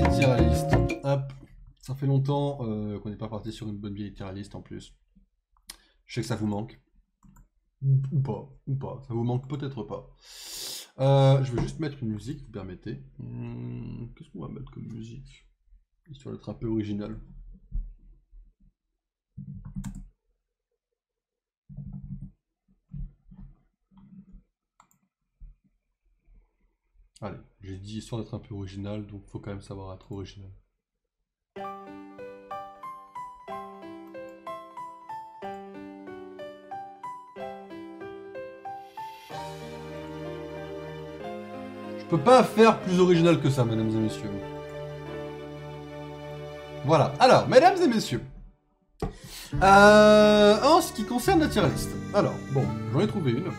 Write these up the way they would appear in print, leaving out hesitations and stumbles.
tier list. Hop. Ça fait longtemps qu'on n'est pas parti sur une bonne vieille tier list en plus. Je sais que ça vous manque. Ou pas. Ça vous manque peut-être pas. Je vais juste mettre une musique, vous permettez. Qu'est-ce qu'on va mettre comme musique? Histoire d'être un peu original. Allez, j'ai dit histoire d'être un peu original, donc faut quand même savoir être original. Je peux pas faire plus original que ça, mesdames et messieurs. Voilà. Alors, mesdames et messieurs. En ce qui concerne la tier list. Alors, bon, j'en ai trouvé une.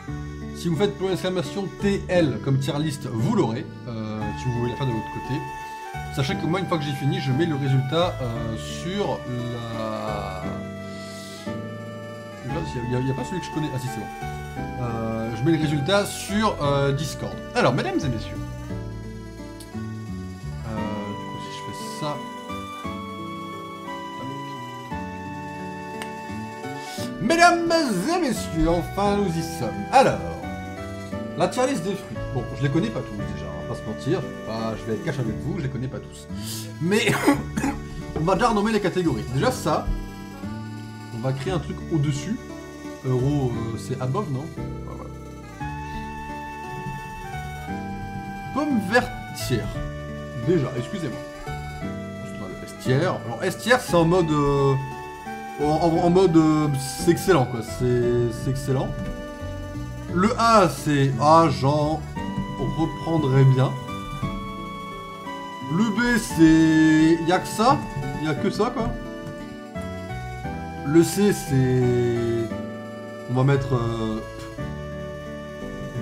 Si vous faites pour l'exclamation TL comme tier list, vous l'aurez. Si vous voulez la faire de votre côté. Sachez que moi, une fois que j'ai fini, je mets le résultat sur la... Il n'y a pas celui que je connais. Ah si, c'est bon. Je mets le résultat sur Discord. Alors, mesdames et messieurs. Du coup, si je fais ça... Mesdames et messieurs, enfin nous y sommes. Alors, la tier list des fruits. Bon, je les connais pas tous déjà, on va pas se mentir. Je vais être cash avec vous, je les connais pas tous. Mais on va déjà renommer les catégories. Déjà ça, on va créer un truc au-dessus. Euro, c'est above, non? Voilà. Pomme vertière. Déjà, excusez-moi. Le S-tiers. Alors S-tiers, c'est en mode... En mode c'est excellent quoi, c'est excellent. Le A c'est j'en reprendrai bien. Le B c'est y'a que ça, y'a que ça quoi. Le C c'est on va mettre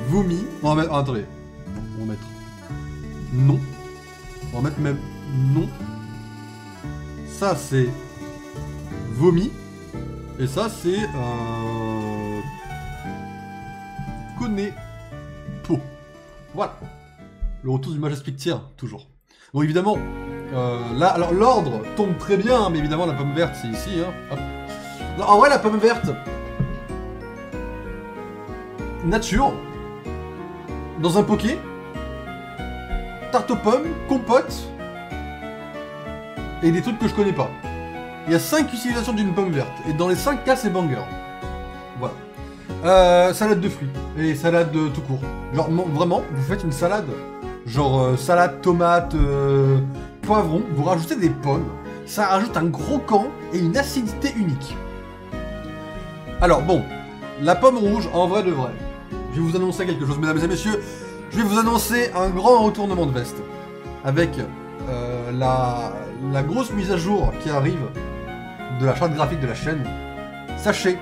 vomi. On va mettre attendez, on va mettre non. On va mettre même non. Ça c'est vomi. Et ça, c'est... connaît peau. Voilà. Le retour du Majestic Tier, toujours. Bon, évidemment, là, alors l'ordre tombe très bien, hein, mais évidemment, la pomme verte, c'est ici. Hein. Hop. Non, en vrai, la pomme verte... Nature. Dans un poké. Tarte aux pommes, compote. Et des trucs que je connais pas. Il y a 5 utilisations d'une pomme verte, et dans les 5 cas, c'est banger. Voilà. Salade de fruits, et salade tout court. Genre, vraiment, vous faites une salade, genre salade, tomate, poivron, vous rajoutez des pommes, ça rajoute un gros camp et une acidité unique. Alors bon, la pomme rouge, en vrai de vrai, je vais vous annoncer quelque chose, mesdames et messieurs, je vais vous annoncer un grand retournement de veste, avec la grosse mise à jour qui arrive de la charte graphique de la chaîne. Sachez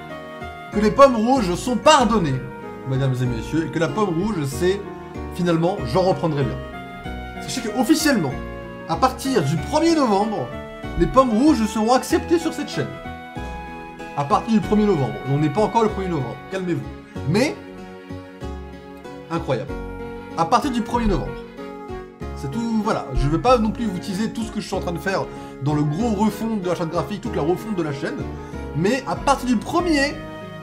que les pommes rouges sont pardonnées, mesdames et messieurs, et que la pomme rouge, c'est finalement, j'en reprendrai bien. Sachez qu'officiellement, à partir du 1er novembre, les pommes rouges seront acceptées sur cette chaîne. À partir du 1er novembre. On n'est pas encore le 1er novembre, calmez-vous. Mais, incroyable. À partir du 1er novembre. C'est tout, voilà. Je ne vais pas non plus vous teaser tout ce que je suis en train de faire dans le gros refond de la charte graphique, toute la refonte de la chaîne. Mais à partir du 1er,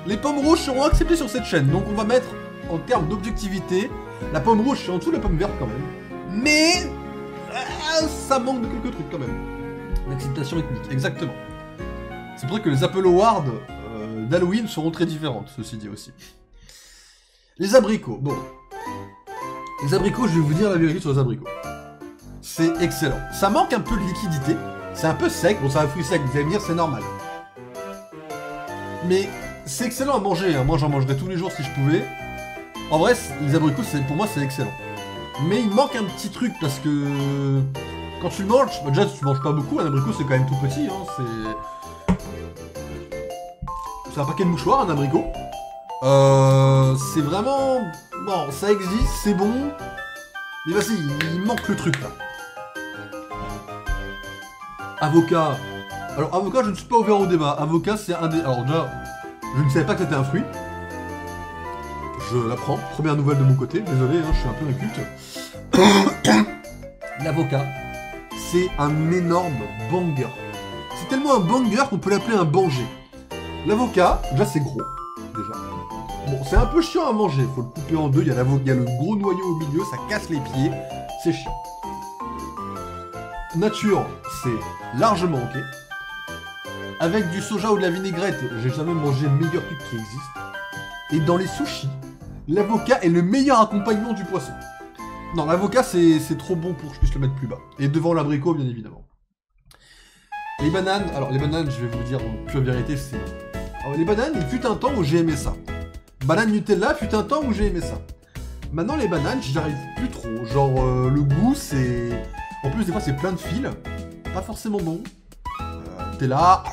les pommes rouges seront acceptées sur cette chaîne. Donc on va mettre, en termes d'objectivité, la pomme rouge c'est en dessous de la pomme verte quand même. Mais ça manque de quelques trucs quand même. L'acceptation ethnique, exactement. C'est pour ça que les Apple Awards d'Halloween seront très différentes, ceci dit aussi. Les abricots, bon. Les abricots, je vais vous dire la vérité sur les abricots. C'est excellent. Ça manque un peu de liquidité. C'est un peu sec. Bon, c'est un fruit sec, vous allez me dire, c'est normal. Mais c'est excellent à manger. Hein. Moi, j'en mangerais tous les jours si je pouvais. En vrai, les abricots, pour moi, c'est excellent. Mais il manque un petit truc parce que... Quand tu le manges, déjà, tu manges pas beaucoup. Un abricot, c'est quand même tout petit. Hein. C'est un paquet de mouchoirs, un abricot. C'est vraiment... Bon, ça existe, c'est bon. Mais vas-y, il manque le truc là. Avocat. Alors, avocat, je ne suis pas ouvert au débat. Avocat, c'est un des... Alors déjà, je ne savais pas que c'était un fruit. Je l'apprends. Première nouvelle de mon côté. Désolé, hein, je suis un peu inculte. L'avocat, c'est un énorme banger. C'est tellement un banger qu'on peut l'appeler un banger. L'avocat, déjà c'est gros, déjà. Bon, c'est un peu chiant à manger, faut le couper en deux, il y a le gros noyau au milieu, ça casse les pieds, c'est chiant. Nature, c'est largement ok. Avec du soja ou de la vinaigrette, j'ai jamais mangé le meilleur truc qui existe. Et dans les sushis, l'avocat est le meilleur accompagnement du poisson. Non, l'avocat c'est trop bon pour que je puisse le mettre plus bas. Et devant l'abricot, bien évidemment. Les bananes, alors les bananes, je vais vous dire en pure vérité, c'est... Alors les bananes, il fut un temps où j'ai aimé ça. Banane Nutella, fut un temps où j'ai aimé ça. Maintenant les bananes, j'y arrive plus trop. Genre le goût, c'est... En plus des fois c'est plein de fils, pas forcément bon. T'es là,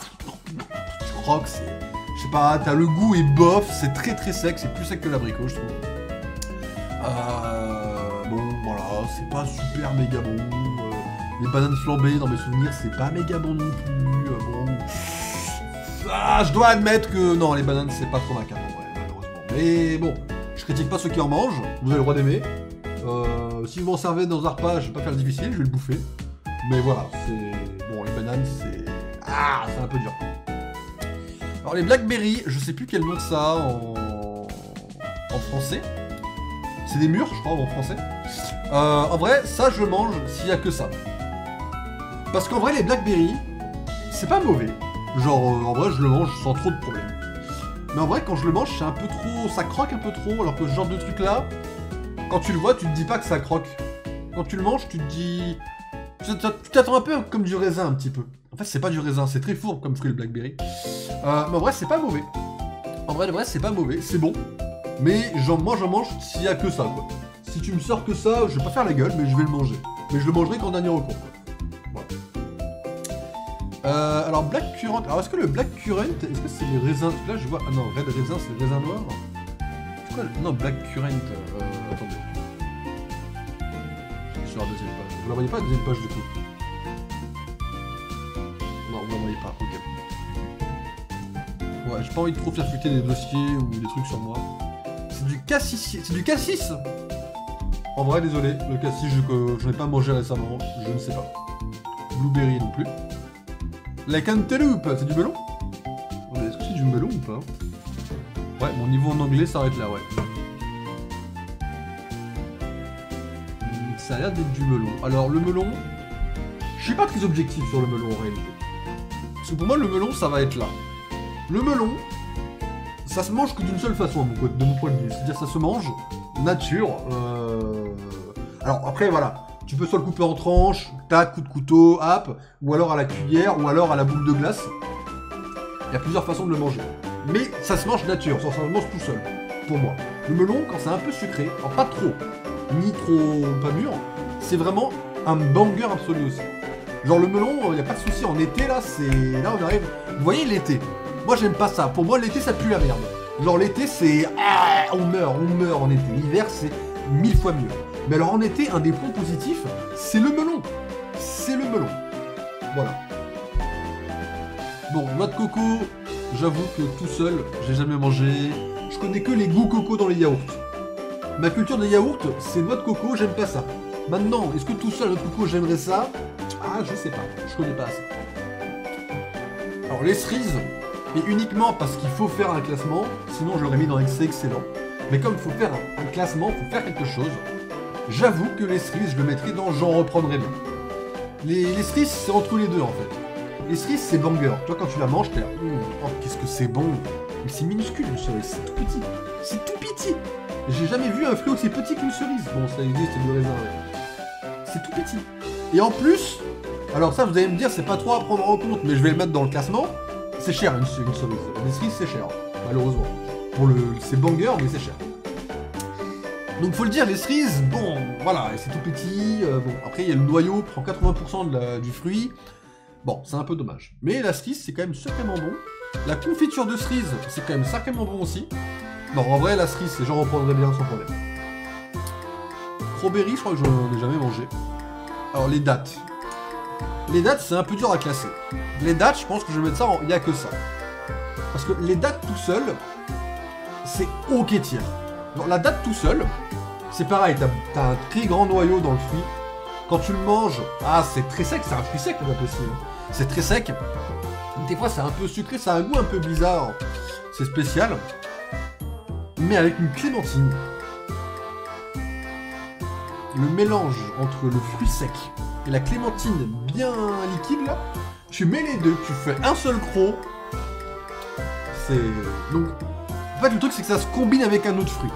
tu croques, c'est... Je sais pas, t'as le goût est bof, c'est très sec, c'est plus sec que l'abricot, je trouve. Bon, voilà, c'est pas super méga bon. Les bananes flambées, dans mes souvenirs, c'est pas méga bon non plus. Bon... Ah, je dois admettre que... Non, les bananes, c'est pas trop ma carte, en vrai, malheureusement. Mais bon, je critique pas ceux qui en mangent, vous avez le droit d'aimer. Si vous m'en servez dans un repas, je vais pas faire le difficile, je vais le bouffer. Mais voilà, c'est... Bon, les bananes, c'est... Ah, c'est un peu dur. Alors les Blackberry, je sais plus quel nom ça en français. C'est des mûres, je crois, en français. En vrai, ça je mange s'il y a que ça. Parce qu'en vrai, les Blackberry, c'est pas mauvais. Genre, en vrai, je le mange sans trop de problème. Mais en vrai, quand je le mange, c'est un peu trop... Ça croque un peu trop, alors que ce genre de truc là, quand tu le vois, tu te dis pas que ça croque. Quand tu le manges, tu te dis... Tu t'attends un peu comme du raisin, un petit peu. En fait, c'est pas du raisin, c'est très fourbe comme fruit, le Blackberry. Mais en vrai, c'est pas mauvais. En vrai, c'est pas mauvais, c'est bon. Mais moi, j'en mange s'il y a que ça, quoi. Si tu me sors que ça, je vais pas faire la gueule, mais je vais le manger. Mais je le mangerai qu'en dernier recours, quoi. Voilà. Alors, Black Currant. Alors, est-ce que le Black Currant, est-ce que c'est les raisins? Là, je vois... Ah non, Red Raisin, c'est les raisins noirs. C'est quoi Non, Black Currant... attendez. Sur la deuxième page. Vous la voyez pas, la deuxième page, du coup? Non, vous la voyez pas, ok. Ouais, j'ai pas envie de trop faire fuiter des dossiers ou des trucs sur moi. C'est du cassis. C'est du cassis. En vrai, désolé, le cassis, je n'ai pas mangé récemment, je ne sais pas. Blueberry non plus. La cantaloupe, c'est du melon? Est-ce que c'est du melon ou pas? Ouais, mon niveau en anglais s'arrête là, ouais. Ça a l'air d'être du melon. Alors, le melon... Je suis pas très objectif sur le melon en réalité. Parce que pour moi, le melon, ça va être là. Le melon, ça se mange que d'une seule façon, de mon point de vue. C'est-à-dire, ça se mange nature. Alors, après, voilà. Tu peux soit le couper en tranches, tac, coup de couteau, hop, ou alors à la cuillère, ou alors à la boule de glace. Il y a plusieurs façons de le manger. Mais ça se mange nature, ça se mange tout seul, pour moi. Le melon, quand c'est un peu sucré, alors pas trop, ni trop pas mûr, c'est vraiment un banger absolu aussi. Genre le melon, il n'y a pas de souci, en été là, c'est... Là on arrive... Vous voyez l'été, moi j'aime pas ça, pour moi l'été ça pue la merde. Genre l'été c'est... Ah, on meurt en été, l'hiver c'est 1000 fois mieux. Mais alors en été, un des points positifs, c'est le melon. C'est le melon. Voilà. Bon, noix de coco, j'avoue que tout seul, j'ai jamais mangé. Je connais que les goûts coco dans les yaourts. Ma culture des yaourts, c'est noix de coco, j'aime pas ça. Maintenant, est-ce que tout seul, noix de coco, j'aimerais ça? Ah, je sais pas, je connais pas ça. Alors les cerises, et uniquement parce qu'il faut faire un classement, sinon je l'aurais mis dans excès excellent. Mais comme il faut faire un classement, il faut faire quelque chose. J'avoue que les cerises, je le mettrais dans j'en reprendrai bien. Les cerises, c'est entre les deux en fait. Les cerises, c'est banger. Toi, quand tu la manges, t'es là, oh, qu'est-ce que c'est bon. Mais c'est minuscule une cerise, c'est tout petit. C'est tout petit. J'ai jamais vu un fruit aussi petit qu'une cerise. Bon, ça existe, c'est du raisin, ouais. C'est tout petit. Et en plus, alors ça, vous allez me dire, c'est pas trop à prendre en compte, mais je vais le mettre dans le classement. C'est cher une cerise. Les cerises, c'est cher, malheureusement. C'est banger, mais c'est cher. Donc faut le dire, les cerises, bon, voilà, c'est tout petit, bon, après il y a le noyau, prend 80% du fruit, bon, c'est un peu dommage. Mais la cerise, c'est quand même sacrément bon. La confiture de cerise, c'est quand même sacrément bon aussi. Non, en vrai, la cerise, j'en reprendrais bien sans problème. Strawberry, je crois que j'en ai jamais mangé. Alors, les dattes. Les dattes, c'est un peu dur à classer. Les dattes, je pense que je vais mettre ça en... Il n'y a que ça. Parce que les dattes tout seul, c'est ok tiers. Alors, la date tout seul, c'est pareil, t'as un très grand noyau dans le fruit. Quand tu le manges, ah, c'est très sec, c'est un fruit sec, le Date aussi. C'est très sec. Des fois, c'est un peu sucré, ça a un goût un peu bizarre. C'est spécial. Mais avec une clémentine. Le mélange entre le fruit sec et la clémentine bien liquide, là, tu mets les deux, tu fais un seul croc. C'est... Donc, en fait, le truc, c'est que ça se combine avec un autre fruit.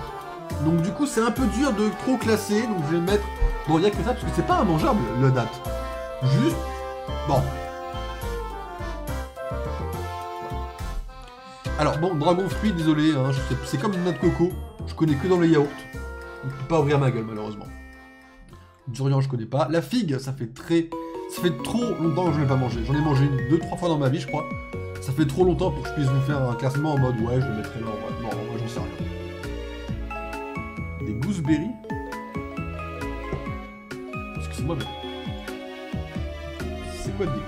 Donc, du coup, c'est un peu dur de trop classer, donc je vais mettre... Bon, il n'y a que ça, parce que c'est pas immangeable, le Date. Juste... Bon. Alors, bon, dragon fruit, désolé, hein, c'est comme une noix de coco. Je connais que dans les yaourts. Je peux pas ouvrir ma gueule, malheureusement. Durian, je connais pas. La figue, ça fait trop longtemps que je l'ai pas mangé. J'en ai mangé une, 2-3 fois dans ma vie, je crois. Ça fait trop longtemps pour que je puisse vous faire un classement en mode ouais, je le mettrai là en vrai. Non, moi j'en sais rien. Des gooseberries. Excusez-moi, mais... C'est quoi des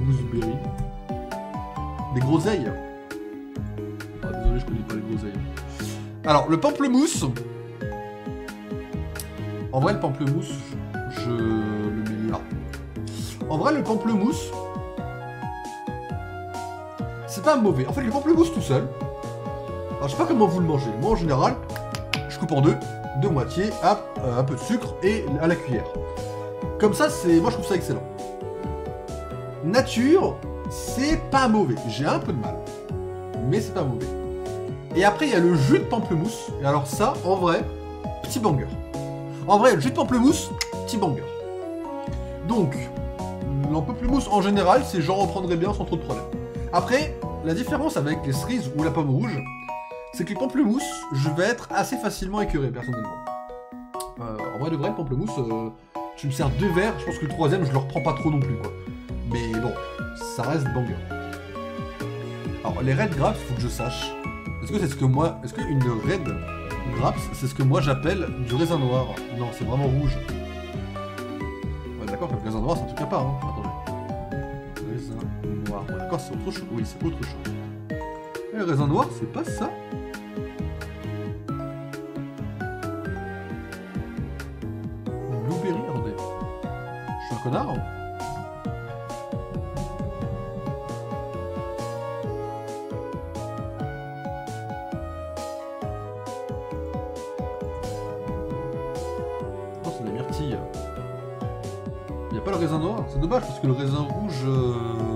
gooseberries? Des groseilles. Ah, désolé, je connais pas les groseilles. Alors, le pamplemousse. En vrai, le pamplemousse, je le mets là. En vrai, le pamplemousse, c'est pas mauvais. En fait, le pamplemousse tout seul, alors, je sais pas comment vous le mangez. Moi, en général, je coupe en deux moitiés, hop, un peu de sucre et à la cuillère. Comme ça, moi, je trouve ça excellent. Nature, c'est pas mauvais. J'ai un peu de mal, mais c'est pas mauvais. Et après, il y a le jus de pamplemousse. Et alors ça, en vrai, petit banger. En vrai, le jus de pamplemousse, petit banger. Donc, le pamplemousse en général, c'est j'en reprendrais bien sans trop de problème. Après, la différence avec les cerises ou la pomme rouge, c'est que les pamplemousses, je vais être assez facilement écœuré, personnellement. En vrai de vrai, le pamplemousse, tu me sers 2 verres, je pense que le 3ème, je le reprends pas trop non plus, quoi. Mais bon, ça reste banger. Alors, les red grapes, il faut que je sache. Est-ce que c'est ce que moi... Est-ce qu'une red grapes, c'est ce que moi j'appelle du raisin noir? Non, c'est vraiment rouge. Ouais, d'accord, le raisin noir, c'est un truc à part, hein. Attendez. Raisin noir. Ouais, d'accord, c'est autre chose. Oui, c'est autre chose. Et le raisin noir, c'est pas ça? Blueberry, attendez. Je suis un connard? Non, c'est de la myrtille. Il n'y a pas le raisin noir? C'est dommage parce que le raisin rouge,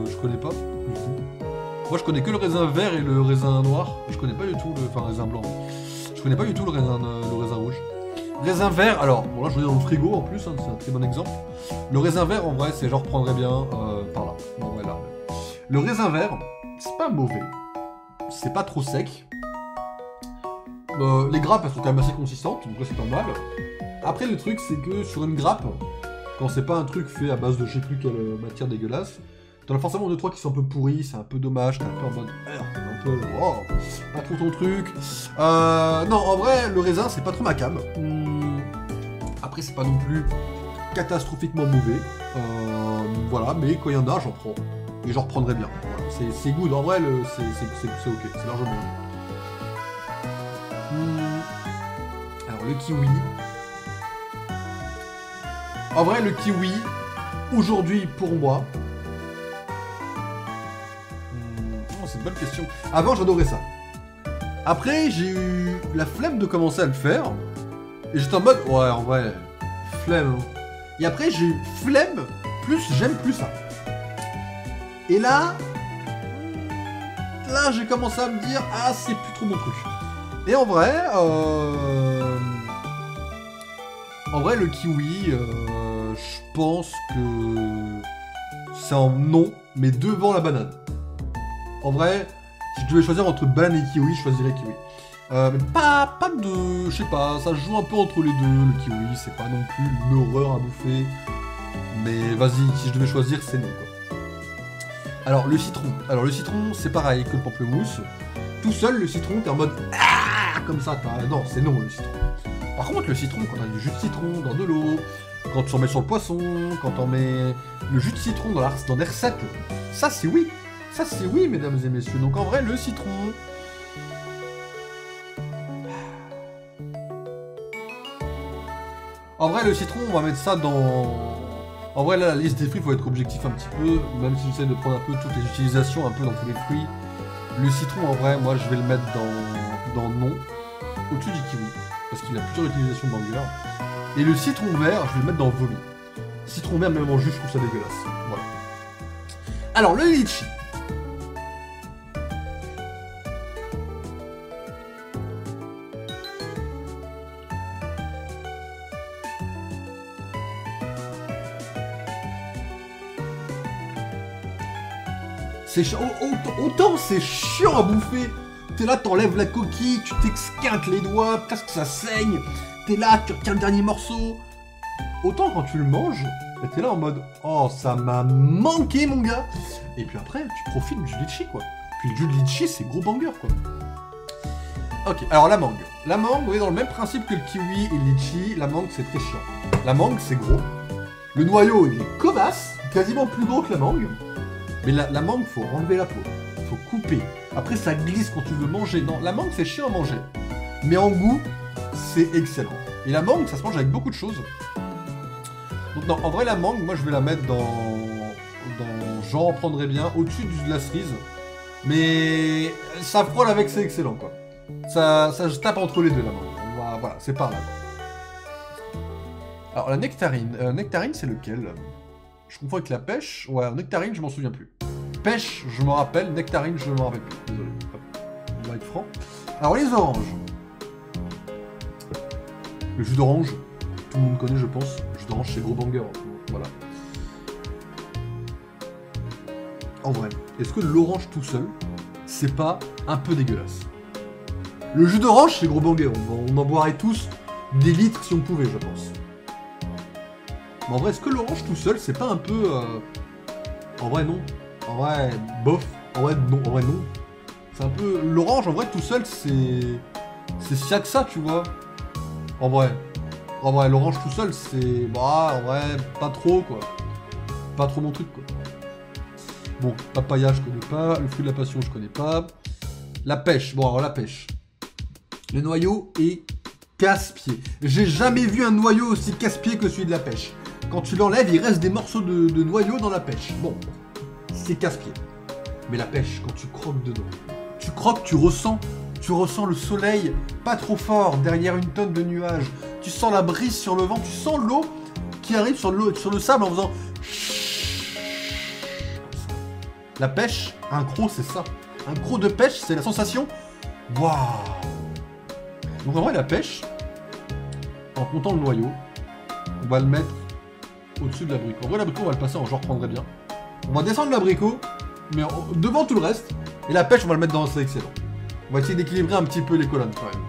je connais pas du tout. Moi je connais que le raisin vert et le raisin noir. Je connais pas du tout le... Enfin, raisin blanc. Je connais pas du tout le raisin rouge. Raisin vert, alors, bon là je l'ai dans le frigo en plus, hein, c'est un très bon exemple. Le raisin vert en vrai, c'est je reprendrais bien par là. Bon, ouais, là. Le raisin vert, c'est pas mauvais. C'est pas trop sec. Les grappes elles sont quand même assez consistantes, donc là c'est pas mal. Après le truc c'est que sur une grappe, quand c'est pas un truc fait à base de je sais plus quelle matière dégueulasse, t'en as forcément 2-3 qui sont un peu pourris, c'est un peu dommage, t'es un peu en mode un peu oh, pas trop ton truc. Non en vrai le raisin c'est pas trop ma came. Après c'est pas non plus catastrophiquement mauvais. Voilà, mais quand il y en a j'en prends. Et j'en reprendrai bien. Voilà. C'est good, en vrai c'est ok, c'est largement bien. Alors le kiwi. En vrai le kiwi, aujourd'hui pour moi. C'est une bonne question. Avant j'adorais ça. Après j'ai eu la flemme de commencer à le faire. Et j'étais en mode ouais en vrai, flemme. Et après j'ai eu flemme, plus j'aime plus ça. Et là j'ai commencé à me dire ah c'est plus trop mon truc. Et en vrai le kiwi, je pense que c'est en non, mais devant la banane. En vrai, si je devais choisir entre banane et kiwi, je choisirais kiwi. Mais pas de... Je sais pas, ça joue un peu entre les deux, le kiwi, c'est pas non plus une horreur à bouffer. Mais vas-y, si je devais choisir, c'est non, quoi. Alors, le citron. Alors, le citron, c'est pareil que le pamplemousse. Tout seul, le citron, t'es en mode... Ah comme ça, non, c'est non, le citron. Par contre, le citron, quand t'as du jus de citron dans de l'eau, quand tu en mets sur le poisson, quand t'en mets le jus de citron dans des recettes, ça, c'est oui. Ça, c'est oui, mesdames et messieurs. Donc, en vrai, le citron... En vrai, le citron, on va mettre ça dans En vrai, là, la liste des fruits, faut être objectif un petit peu, même si j'essaie de prendre un peu toutes les utilisations, un peu dans tous les fruits. Le citron, en vrai, moi, je vais le mettre dans non, au-dessus du kiwi, parce qu'il a plusieurs utilisations banger. Et le citron vert, je vais le mettre dans vomi. Citron vert, même en jus, je trouve ça dégueulasse. Voilà. Alors, le litchi. Autant c'est chiant à bouffer. T'es là, t'enlèves la coquille, tu t'exquintes les doigts, presque ça saigne. T'es là, tu retiens le dernier morceau. Autant quand tu le manges, t'es là en mode oh ça m'a manqué mon gars. Et puis après tu profites du litchi quoi. Puis le jus de litchi c'est gros banger quoi. Ok, alors la mangue. La mangue, on est dans le même principe que le kiwi et le litchi. La mangue c'est très chiant. La mangue c'est gros. Le noyau il est cobasse, quasiment plus gros que la mangue. Mais la mangue, faut enlever la peau, faut couper. Après, ça glisse quand tu veux manger. Non, la mangue, c'est chiant à manger. Mais en goût, c'est excellent. Et la mangue, ça se mange avec beaucoup de choses. Donc non, en vrai, la mangue, moi, je vais la mettre dans j'en prendrais bien, au-dessus de la cerise. Mais ça frôle avec, c'est excellent, quoi. Ça je tape entre les deux, la mangue. Voilà, c'est par là, quoi. Alors, la nectarine. Nectarine, c'est lequel ? Je confonds avec la pêche. Ouais, nectarine, je m'en souviens plus. Pêche, je m'en rappelle. Nectarine, je m'en rappelle plus. Désolé. Hop. On va être franc. Alors, les oranges. Le jus d'orange, tout le monde connaît, je pense. Le jus d'orange, c'est gros banger. Voilà. En vrai, est-ce que l'orange tout seul, c'est pas un peu dégueulasse? Le jus d'orange, c'est gros banger. On en boirait tous des litres si on pouvait, je pense. Mais en vrai, est-ce que l'orange tout seul, c'est pas un peu... En vrai, non. En vrai, bof. En vrai, non. En vrai, non. C'est un peu... L'orange, en vrai, tout seul, c'est... C'est si que ça, tu vois. En vrai. En vrai, l'orange tout seul, c'est... Bah, en vrai, pas trop, quoi. Pas trop mon truc, quoi. Bon, papaya, je connais pas. Le fruit de la passion, je connais pas. La pêche. Bon, alors, la pêche. Le noyau est casse-pied. J'ai jamais vu un noyau aussi casse-pied que celui de la pêche. Quand tu l'enlèves, il reste des morceaux de noyau dans la pêche. Bon, c'est casse-pied. Mais la pêche, quand tu croques dedans, tu croques, tu ressens le soleil pas trop fort derrière une tonne de nuages. Tu sens la brise sur le vent, tu sens l'eau qui arrive sur le sable en faisant... La pêche, un croc, c'est ça. Un croc de pêche, c'est la sensation... Waouh. Donc en vrai, la pêche, en comptant le noyau, on va le mettre au-dessus de l'abricot. En vrai, l'abricot, on va le passer en genre prendrait bien. On va descendre l'abricot, mais devant tout le reste. Et la pêche, on va le mettre dans c'est excellent. On va essayer d'équilibrer un petit peu les colonnes quand même.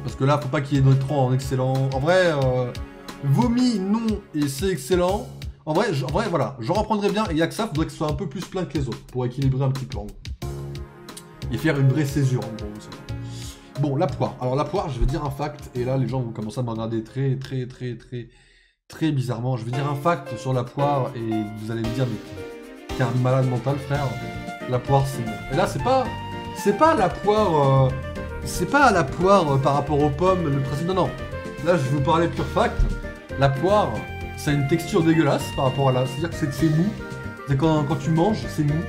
Parce que là, faut pas qu'il y ait trop en excellent. En vrai, vomi, non, et c'est excellent. En vrai, voilà, j'en reprendrai bien. Et il y a que ça, faudrait que ce soit un peu plus plein que les autres. Pour équilibrer un petit peu en gros. Et faire une vraie césure en gros. Bon, la poire. Alors la poire, je vais dire un fact. Et là, les gens vont commencer à me regarder très bizarrement. Je vais dire un fact sur la poire et vous allez me dire mais t'es un malade mental frère. La poire c'est bon. Et là c'est pas la poire par rapport aux pommes, le principe. Non. Là je vais vous parler pure fact. La poire, ça a une texture dégueulasse par rapport à là. C'est-à-dire que c'est mou. C'est quand tu manges, c'est mou.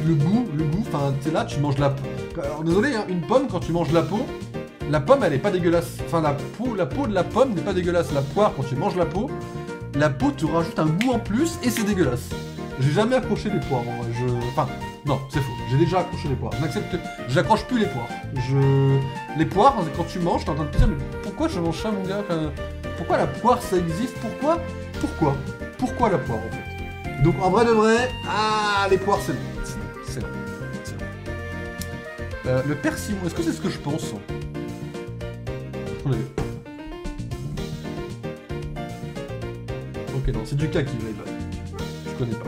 Le goût, enfin t'es là, tu manges la peau. Alors désolé, hein, une pomme quand tu manges la pomme elle est pas dégueulasse. Enfin la peau de la pomme n'est pas dégueulasse. La poire quand tu manges la peau te rajoute un goût en plus et c'est dégueulasse. J'ai jamais accroché les poires. Enfin non, c'est faux. J'ai déjà accroché les poires. J'accroche plus les poires. Les poires quand tu manges, t'es en train de te dire mais pourquoi je mange ça mon gars? Pourquoi la poire ça existe? Pourquoi la poire en fait? Donc en vrai de vrai, les poires c'est bon. Le persimon, est-ce que c'est ce que je pense? Ok, non, c'est du kaki, là. Je connais pas.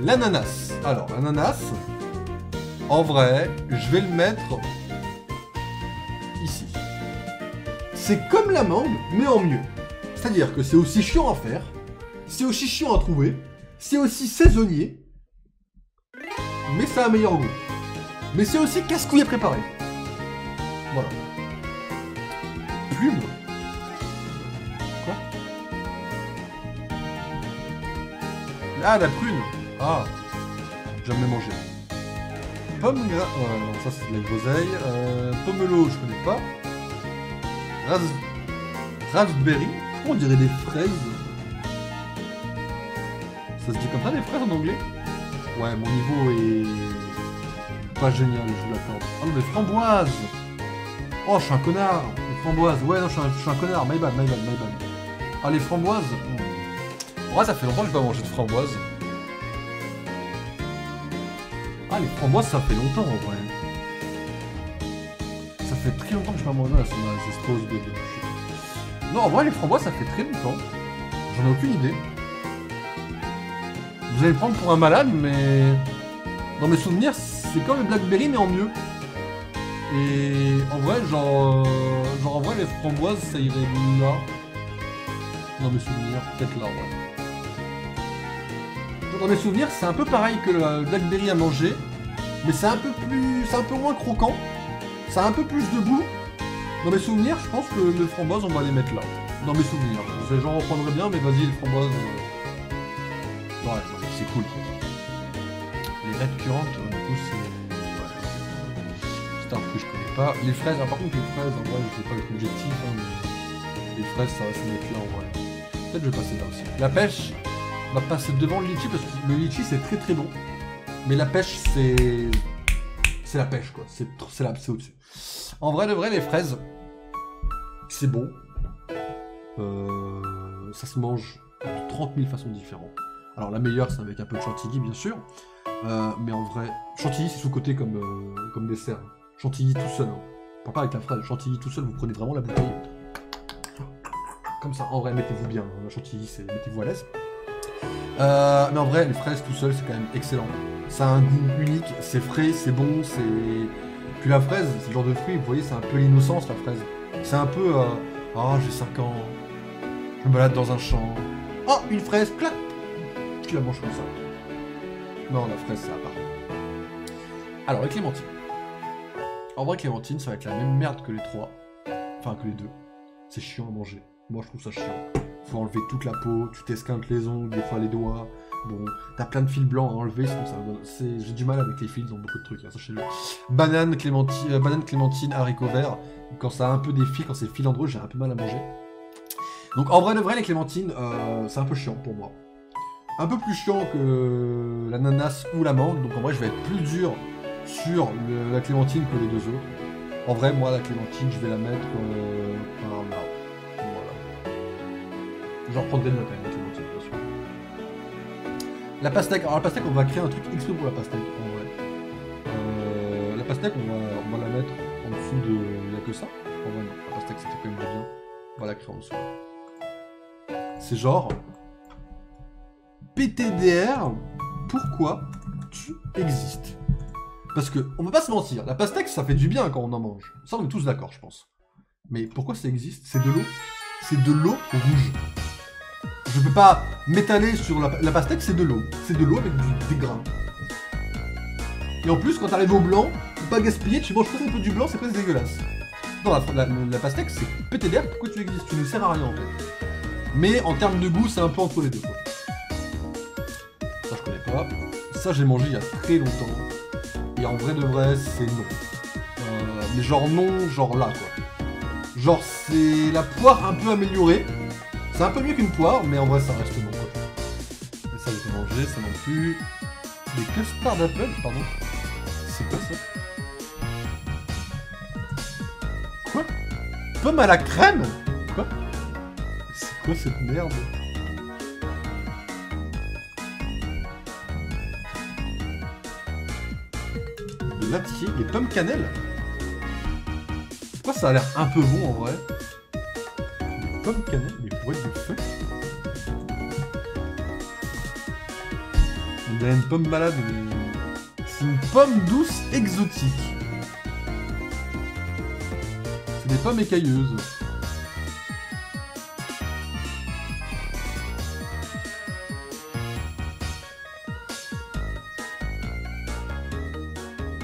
L'ananas. Alors, l'ananas, en vrai, je vais le mettre ici. C'est comme la mangue, mais en mieux. C'est-à-dire que c'est aussi chiant à faire, c'est aussi chiant à trouver, c'est aussi saisonnier, mais ça a un meilleur goût. Mais c'est aussi casse-couille à préparer. Voilà. Plume. Quoi? Ah, la prune. Ah, jamais mangé. Pomme gras... Ouais, non, ça c'est de la groseille. Pomelo, je connais pas. Raspberry. On dirait des fraises. Ça se dit comme ça, des fraises en anglais? Ouais, mon niveau est... pas génial, je vous l'accorde. Ah non, des framboises. Oh, je suis un connard. Les framboises. Ouais, non, je suis un connard. My bad. Ah, les framboises. Ouais, ça fait longtemps que je n'ai pas mangé de framboises. Ah, les framboises, ça fait longtemps en vrai. Ça fait très longtemps que je n'ai pas mangé là, c'est trop de... Non, en vrai, les framboises, ça fait très longtemps. J'en ai aucune idée. Vous allez me prendre pour un malade, mais... Dans mes souvenirs, c'est comme les Blackberry, mais en mieux. Et en vrai, genre en vrai, les framboises, ça irait là. Dans mes souvenirs, peut-être là, ouais. Dans mes souvenirs, c'est un peu pareil que le Blackberry à manger, mais c'est un peu moins croquant, ça a un peu plus de goût. Dans mes souvenirs, je pense que les framboises, on va les mettre là. Dans mes souvenirs. J'en reprendrai bien, mais vas-y, les framboises... Ouais, c'est cool. Les Red Currant, du coup, c'est... Ouais. C'est un fruit que je connais pas. Les fraises, par contre, les fraises, en vrai, je sais pas l'objectif, hein, mais... Les fraises, ça va se mettre là, en vrai. Peut-être que je vais passer là aussi. La pêche... On va passer devant le litchi parce que le litchi c'est très bon. Mais la pêche c'est la pêche quoi. C'est au-dessus. En vrai de vrai les fraises c'est bon. Ça se mange de 30 000 façons différentes. Alors la meilleure c'est avec un peu de chantilly bien sûr. Mais en vrai, chantilly c'est sous-côté comme dessert. Chantilly tout seul. Hein. On parle pas avec la fraise, chantilly tout seul, vous prenez vraiment la bouteille. Comme ça, en vrai mettez-vous bien. La chantilly mettez-vous à l'aise. Mais en vrai, les fraises tout seul, c'est quand même excellent. Ça a un goût unique, c'est frais, c'est bon, c'est... Puis la fraise, c'est le genre de fruit, vous voyez, c'est un peu l'innocence, la fraise. C'est un peu... Ah, j'ai 5 ans, je me balade dans un champ. Oh, une fraise, clac! Je la mange comme ça. Non, la fraise, c'est à part. Alors, les clémentines. En vrai, clémentine, ça va être la même merde que les trois. Enfin, que les deux. C'est chiant à manger. Moi, je trouve ça chiant. Faut enlever toute la peau, tu t'esquintes les ongles, des fois les doigts. Bon, t'as plein de fils blancs à enlever, sinon ça donne... J'ai du mal avec les fils dans beaucoup de trucs, hein, sachez-le. Banane, clémentine, haricots verts. Quand ça a un peu des fils, quand c'est filandreux, j'ai un peu mal à manger. Donc en vrai de vrai, les clémentines, c'est un peu chiant pour moi. Un peu plus chiant que l'ananas ou la mangue, donc en vrai je vais être plus dur sur la clémentine que les deux autres. En vrai, moi la clémentine, je vais la mettre par là. J'en reprendrai une quand même, clémentine, bien sûr. La pastèque. Alors la pastèque, on va créer un truc exprès pour la pastèque, en vrai. La pastèque, on va la mettre en dessous de... Il n'y a que ça. En vrai, non. La pastèque, c'était quand même bien. On va la créer en dessous. C'est genre... PTDR, pourquoi tu existes? Parce que, on va pas se mentir, la pastèque, ça fait du bien quand on en mange. Ça, on est tous d'accord, je pense. Mais pourquoi ça existe? C'est de l'eau. C'est de l'eau rouge. Je peux pas m'étaler sur la pastèque, c'est de l'eau. C'est de l'eau avec des grains. Et en plus, quand t'arrives au blanc, faut pas gaspiller, tu manges presque un peu du blanc, c'est presque dégueulasse. Non, la pastèque, c'est PTDR, pourquoi tu existes? Tu ne sers à rien en fait. Mais en termes de goût, c'est un peu entre les deux. Quoi. Ça, je connais pas. Ça, j'ai mangé il y a très longtemps. Et en vrai de vrai, c'est non. Mais genre non, genre là quoi. Genre c'est la poire un peu améliorée. C'est un peu mieux qu'une poire, mais en vrai ça reste bon quoi. Et ça j'ai mangé, ça non plus. Des custard d'apple, pardon. C'est quoi ça? Quoi? Pomme à la crème? Quoi? C'est quoi cette merde? De l'atier, des pommes cannelle? Pourquoi ça a l'air un peu bon en vrai? Des pommes cannelle, mais what the fuck? On dirait une pomme malade, mais... C'est une pomme douce exotique. C'est des pommes écailleuses.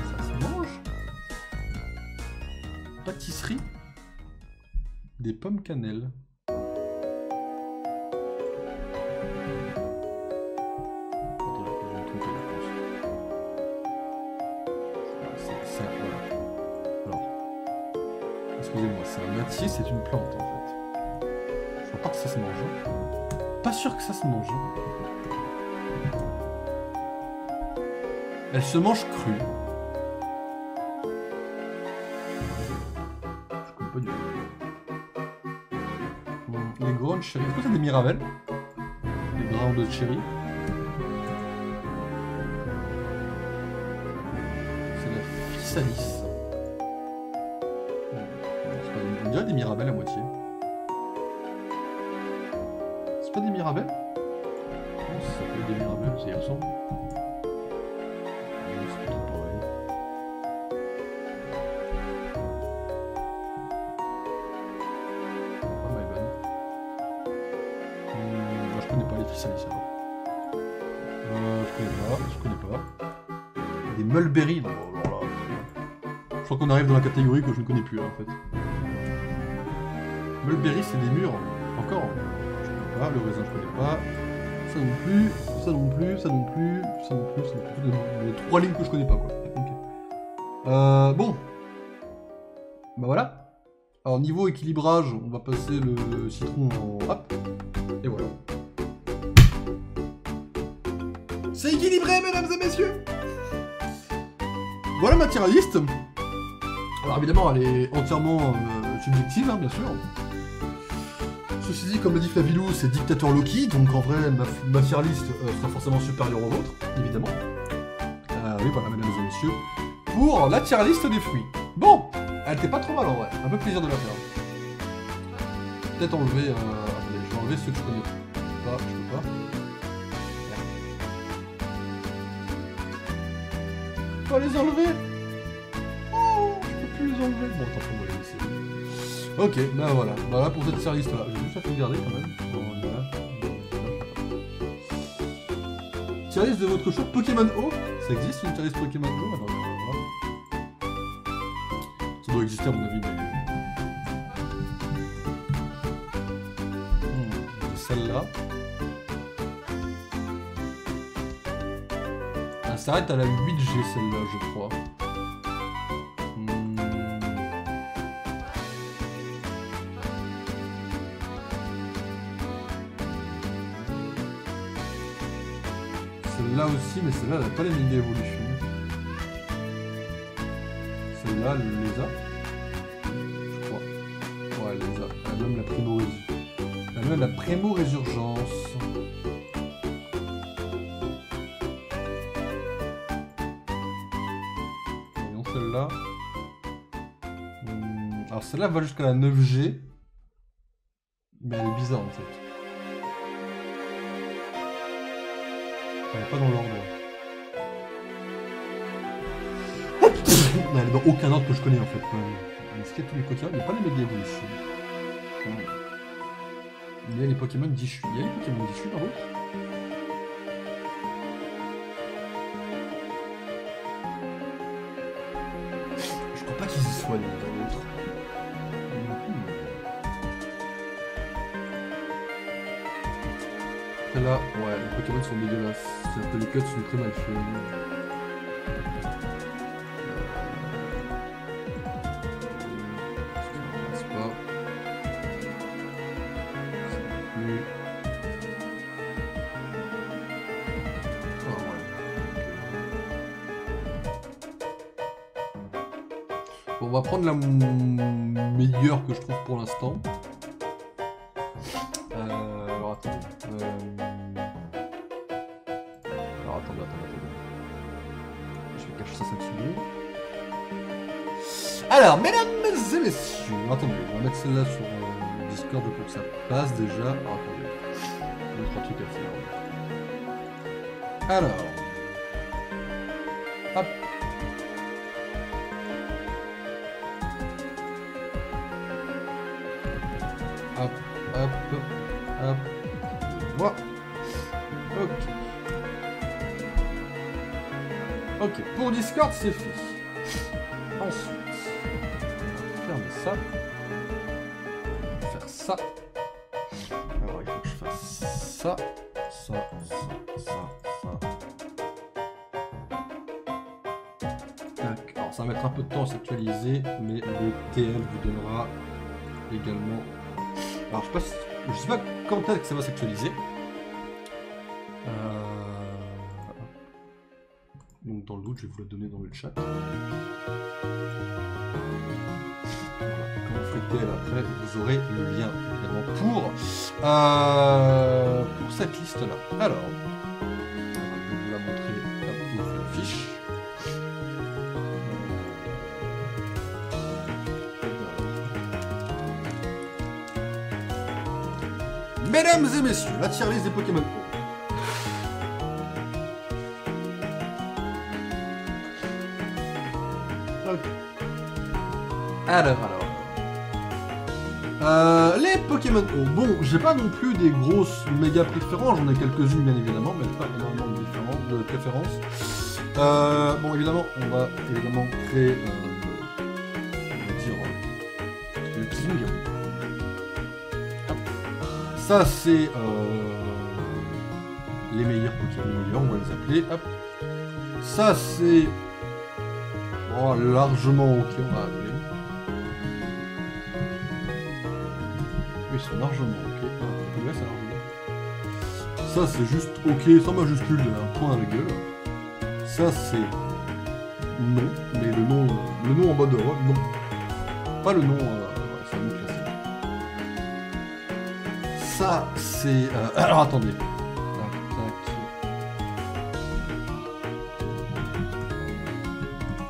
Ça se mange? Pâtisserie? Des pommes cannelle. c'est un métier, c'est une plante en fait. Je vois pas que ça se mange. Pas sûr que ça se mange. Elle se mange crue. Je connais pas du tout. Les ground cherry. Est-ce que c'est des mirabelles? Les ground cherry. C'est la physalis. On dirait des mirabelles à moitié. C'est pas des mirabelles? Non, ça s'appelle des mirabelles, ça y ressemble. Non, c'est pas trop pareil. Pas mal bonne. Je connais pas les physalis alors. Je connais pas. Des mulberry, non, alors là. Je crois qu'on arrive dans la catégorie que je ne connais plus là, en fait. Mulberry, c'est des mûres. Encore. Je connais pas. Le raisin, je connais pas. Ça non plus. Ça non plus. Ça non plus. Ça non plus. Ça non plus. Les 3 lignes que je connais pas, quoi. Ok. Bon. Bah voilà. Alors, niveau équilibrage, on va passer le citron en hop. Et voilà. C'est équilibré, mesdames et messieurs. Voilà ma tier list. Alors évidemment, elle est entièrement subjective, hein, bien sûr. Ceci dit, comme l'a dit Flavilou, c'est Dictator Loki, donc en vrai, ma tier list sera forcément supérieure aux vôtres, évidemment. Oui, voilà, mesdames et messieurs, pour la tier list des fruits. Bon, elle était pas trop mal en vrai, un peu plaisir de la faire. Peut-être enlever, attendez, je vais enlever ceux que je connais pas, je peux pas. Faut les enlever. Oh, je peux plus les enlever. Bon, tant pis, on va les laisser. Ok, bah voilà. Voilà pour cette série là. J'ai juste à regarder quand même. Bon, voilà. Tier list de votre choix Pokémon O. Ça existe une tier list Pokémon O? Attends, on va voir. Ça doit exister à mon avis, mais... celle-là. Elle s'arrête à la 8G celle-là, je crois. Celle-là aussi, mais celle-là, elle n'a pas les méga évolutions. Celle-là, elle les a. Je crois. Ouais, elle les a. Elle a même la primo-résurgence. Elle a même la primo-résurgence. Voyons celle-là. Alors celle-là va jusqu'à la 9G. Mais elle est bizarre en fait. Elle n'est pas dans l'ordre. Elle est dans aucun ordre que je connais en fait. Est-ce qu'il y a tous les Pokémon? Il n'y a pas les méga évolutions. Il y a les Pokémon Dishu. Il y a les Pokémon Dishu dans l'autre? Je crois pas qu'ils y soient dans l'autre. Là, ouais, les Pokémon sont dégueulasses. C'est-à-dire que les cuts sont très mal faits. C'est pas. Plus. Ah ouais. Bon, on va prendre la meilleure que je trouve pour l'instant. Alors attendez. Je vais cacher ça 5 secondes. Alors, mesdames et messieurs, attendez, on va mettre celle-là sur Discord pour que ça passe déjà. Alors, attendez, il y a 3 trucs à faire. Alors, hop. Hop, hop, hop. Voilà. Ok. Ok, pour Discord, c'est fait. Ensuite, fermer ça. Faire ça. Alors, il faut que je fasse ça. Ça. Tac. Alors, ça va mettre un peu de temps à s'actualiser, mais le TL vous donnera également... Alors je sais pas quand est-ce que ça va s'actualiser. Donc dans le doute, je vais vous la donner dans le chat. Voilà. Quand vous ferez tel après, vous aurez le lien évidemment pour cette liste-là. Alors, je vais vous la montrer. Hop, vous faites la fiche. Mesdames et messieurs, la tier list des Pokémon Go. Alors. Les Pokémon Go. Bon, j'ai pas non plus des grosses méga préférences, j'en ai quelques-unes bien évidemment, mais pas énormément de préférences. Bon, évidemment, on va évidemment créer le King. Hop. Ça, c'est les meilleurs Pokémon, les meilleurs, on va les appeler. Hop. Ça, c'est largement ok, on va appeler. Oui, ils sont largement ok. Ouais, c'est largement. Ça, c'est juste ok, sans majuscule, un point à la gueule. Ça, c'est non, mais le nom en mode non. Pas le nom, c'est un nom classique. Ça, c'est... alors, attendez.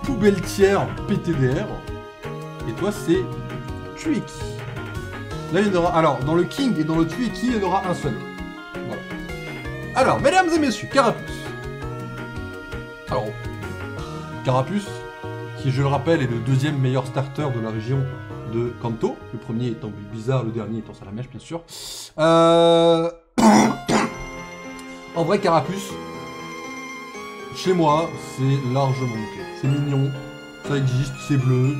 Poubelle tiers PTDR. Et toi, c'est Tueki. Là, il y en aura... Alors, dans le King et dans le Tueki, il y en aura un seul. Voilà. Alors, mesdames et messieurs, Carapuce. Alors, Carapuce, qui, je le rappelle, est le deuxième meilleur starter de la région de Kanto. Le premier étant Bizarre, le dernier étant Salamèche, bien sûr. En vrai, Carapuce, chez moi, c'est largement ok. C'est mignon, ça existe, c'est bleu.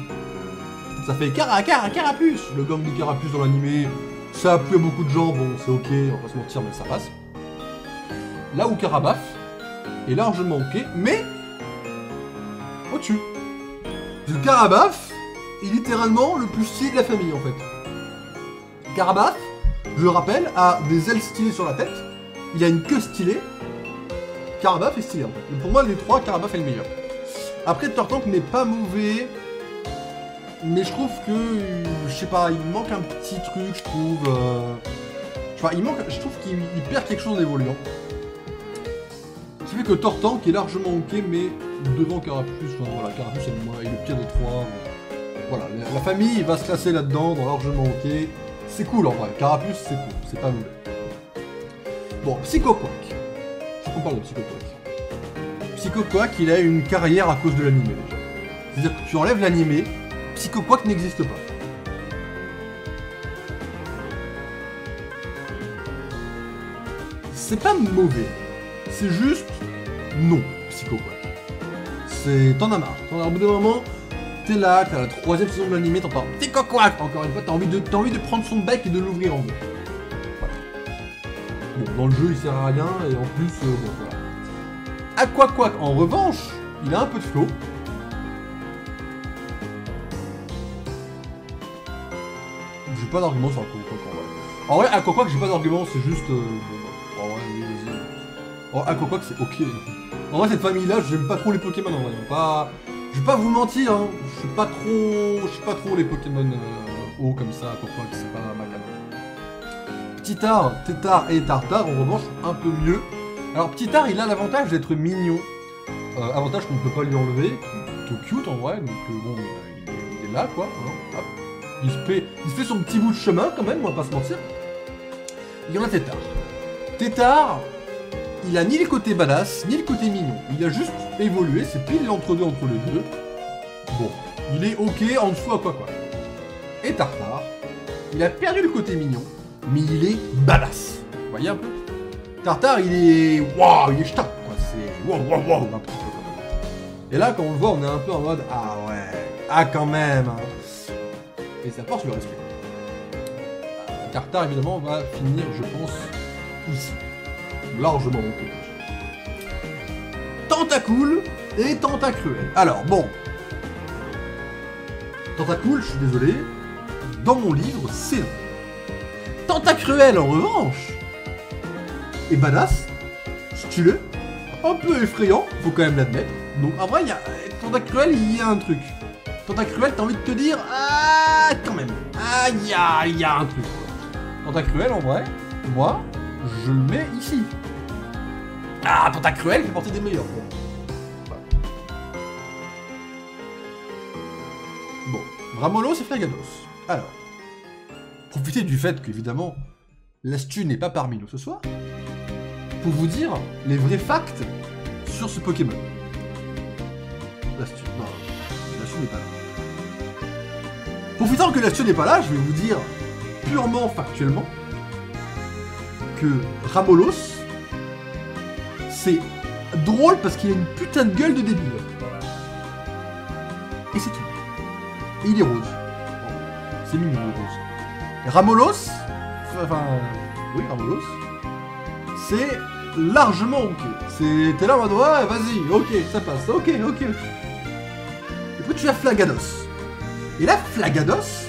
Ça fait Carapuce. Le gang du Carapuce dans l'animé, ça a plu à beaucoup de gens, bon, c'est ok, on va pas se mentir, mais ça passe. Là où Carabaf est largement ok, mais au-dessus. Le Carabaf est littéralement le plus stylé de la famille en fait. Carabaf, je le rappelle, a des ailes stylées sur la tête, il a une queue stylée. Carabaf est stylé en fait. Et pour moi, les trois, Carabaf est le meilleur. Après, Turtank n'est pas mauvais, mais je trouve que, je sais pas, il manque un petit truc, je trouve. Je trouve qu'il perd quelque chose en évoluant. Ce qui fait que Turtank est largement ok, mais devant Carapuce, enfin, voilà, Carapuce est le pire des trois. Voilà, la famille va se classer là-dedans, dans largement ok. C'est cool en vrai, Carapuce c'est cool, c'est pas mauvais. Bon, Psychoquack. Faut qu'on parle de Psychoquack. Psychoquack, il a une carrière à cause de l'animé déjà. C'est-à-dire que tu enlèves l'animé, Psychoquack n'existe pas. C'est pas mauvais, c'est juste non, Psychoquack. T'en as marre. Au bout d'un moment, t'es là, t'as la troisième saison de l'animé, t'entends Psychoquack. Encore une fois, t'as envie de prendre son bec et de l'ouvrir en deux. Voilà. Bon, dans le jeu, il sert à rien, et en plus, bon, voilà. Aquaquack, en revanche, il a un peu de flow. J'ai pas d'argument sur Aquaquack en vrai. En vrai, Aquaquack, j'ai pas d'argument, c'est juste... bon, bah, en vrai, oui, vas-y. Oh, Aquaquack, c'est ok. En vrai, cette famille-là, j'aime pas trop les Pokémon en vrai. Je vais pas vous mentir, hein. Je suis pas trop les Pokémon hauts comme ça, Aquaquack, c'est pas ma cam. Ptitard, Tétard et Tartare, en revanche, sont un peu mieux. Alors, Ptitard, il a l'avantage d'être mignon. Avantage qu'on ne peut pas lui enlever. Plutôt cute en vrai, donc bon, il est là quoi. Hein. Hop. Il se fait son petit bout de chemin quand même, on va pas se mentir. Il y en a Tétard. Tétard, il a ni le côté badass, ni le côté mignon. Il a juste évolué, c'est pile l'entre-deux entre les deux. Bon, il est ok en dessous à quoi. Et Tartare, il a perdu le côté mignon, mais il est badass. Vous voyez un peu? Tartare, il est... Waouh, il est ch'tap, quoi. C'est... Waouh, un petit peu quand même. Et là, quand on le voit, on est un peu en mode... Ah ouais... Ah quand même hein. Et ça porte le respect. Tartare, évidemment, va finir, je pense, ici. Largement en plus. Tentacool et Tentacruel. Alors, bon... Tentacool, je suis désolé, dans mon livre, c'est non. Tentacruel, en revanche, est badass, stylé, un peu effrayant, faut quand même l'admettre. Donc en vrai, Tentacruel, il y a un truc. Tentacruel, t'as envie de te dire, ah, quand même, ah, il y a un truc. Tentacruel, en vrai, moi, je le mets ici. Ah, Tentacruel fait partie des meilleurs. Voilà. Bon, Ramolos et Flagados. Alors, profitez du fait qu'évidemment, l'Astu n'est pas parmi nous ce soir, pour vous dire les vrais facts sur ce Pokémon. L'Astu, non, l'Astu n'est pas là. Profitant que l'Astu n'est pas là, je vais vous dire purement factuellement que Ramolos, c'est drôle parce qu'il a une putain de gueule de débile. Et c'est tout. Et il est rose. C'est mignon le rose. Et Ramolos, Ramolos, c'est largement ok. T'es là en mode ouais, vas-y, ok, ça passe, ok. Et puis tu as Flagados. Et là, Flagados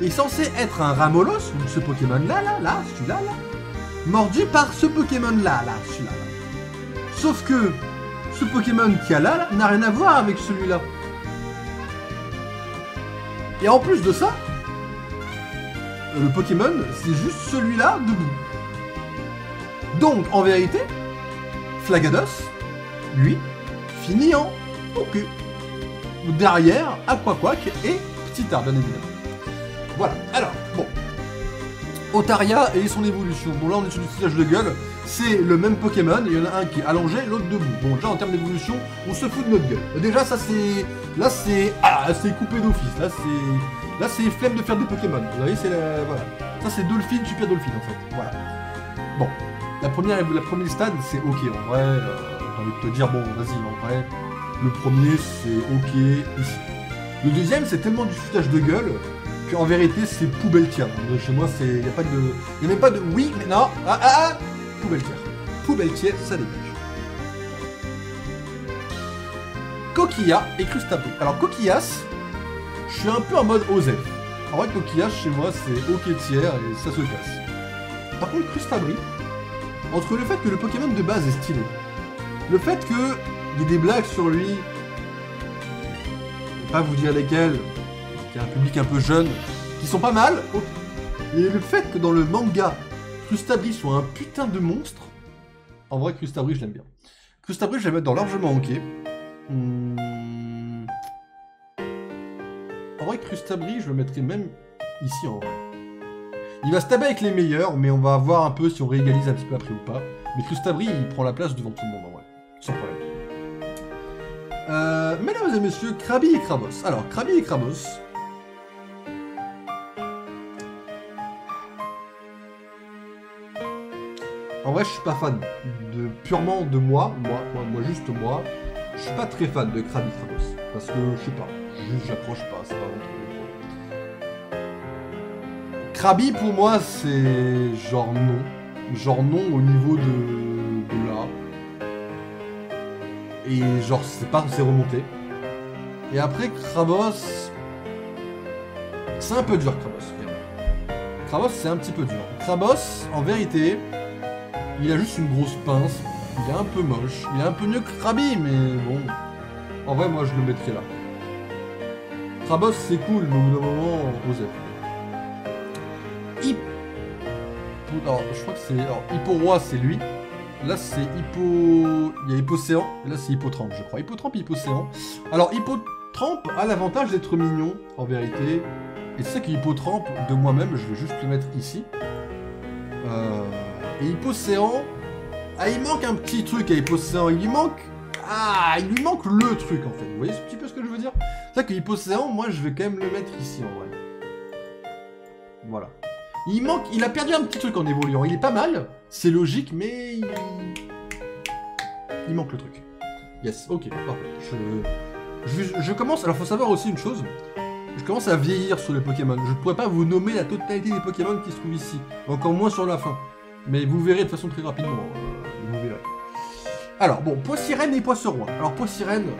est censé être un Ramolos, ou ce Pokémon-là, celui-là, mordu par ce Pokémon-là, celui-là. Sauf que ce Pokémon qu'il y a là, n'a rien à voir avec celui-là. Et en plus de ça, le Pokémon, c'est juste celui-là debout. Donc, en vérité, Flagados, lui, finit en ok. Derrière, Aquaquack et Petit Art, bien évidemment. Voilà, alors, bon. Otaria et son évolution. Bon, là, on est sur du foutage de gueule. C'est le même Pokémon, il y en a un qui est allongé, l'autre debout. Bon, déjà, en termes d'évolution, on se fout de notre gueule. Déjà, ça, c'est... Là, c'est... Ah, c'est coupé d'office. Là, c'est flemme de faire des Pokémon. Vous voyez, c'est la... Voilà. Ça, c'est Dolphin, Super Dolphin, en fait. Voilà. Bon. La première stade, c'est ok. En vrai, j'ai envie de te dire, bon, vas-y, en vrai, le premier, c'est ok ici. Le deuxième, c'est tellement du foutage de gueule qu'en vérité, c'est poubelle tiers. Chez moi, c'est... Il n'y a même pas de oui, mais non. Poubelle tiers. Poubelle tiers, ça dégage. Coquilla et Crustabri. Alors, Coquillas, je suis un peu en mode Osef. En vrai, Coquillas, chez moi, c'est ok tiers et ça se casse. Par contre, Crustabri, entre le fait que le Pokémon de base est stylé, le fait qu'il y ait des blagues sur lui, je vais pas vous dire lesquelles, il y a un public un peu jeune, qui sont pas mal, et le fait que dans le manga, Crustabri soit un putain de monstre, en vrai, Crustabri, je l'aime bien. Crustabri, je vais mettre dans largement ok. En vrai, Crustabri, je le mettrais même ici, en vrai. Il va se taber avec les meilleurs, mais on va voir un peu si on réégalise un petit peu après ou pas. Mais Crustabri, il prend la place devant tout le monde, en vrai. Sans problème. Mesdames et messieurs, Krabi et Krabos. Alors, Krabi et Krabos... En vrai, je suis pas fan purement de moi, juste moi. Je suis pas très fan de Krabi et Krabos. Parce que, je sais pas, j'accroche pas, c'est pas mon truc. Krabi, pour moi, c'est genre non. Genre non au niveau de là. Et genre, c'est pas c'est remonté. Et après, Krabos... C'est un peu dur, Krabos. Krabos, c'est un petit peu dur. Krabos, en vérité, il a juste une grosse pince. Il est un peu moche. Il est un peu mieux que Krabi, mais bon... En vrai, moi, je le mettrais là. Krabos, c'est cool, mais au bout d'un moment, Osef. Alors, je crois que c'est... Alors, Hippo-Roi, c'est lui. Là, c'est Hippo... Il y a Hippocéan. Et là, c'est Hippotrampe, je crois. Hippotrampe et Hippocéan. Alors, Hippotrampe a l'avantage d'être mignon, en vérité. Et c'est ça que Hippotrampe, de moi-même, je vais juste le mettre ici. Et Hippocéan... Ah, il manque un petit truc à Hippocéan. Il lui manque... Ah, il lui manque le truc, en fait. Vous voyez un petit peu ce que je veux dire? C'est ça que Hippocéan, moi, je vais quand même le mettre ici, en vrai. Voilà. Il a perdu un petit truc en évoluant. Il est pas mal, c'est logique, mais il manque le truc. Yes, ok, parfait. Je commence... Alors, faut savoir aussi une chose. Je commence à vieillir sur les Pokémon. Je pourrais pas vous nommer la totalité des Pokémon qui se trouvent ici. Encore moins sur la fin. Mais vous verrez de façon très rapidement. Vous verrez. Alors, bon, Poissirène et Poisson-Roi. Alors, Poissirène,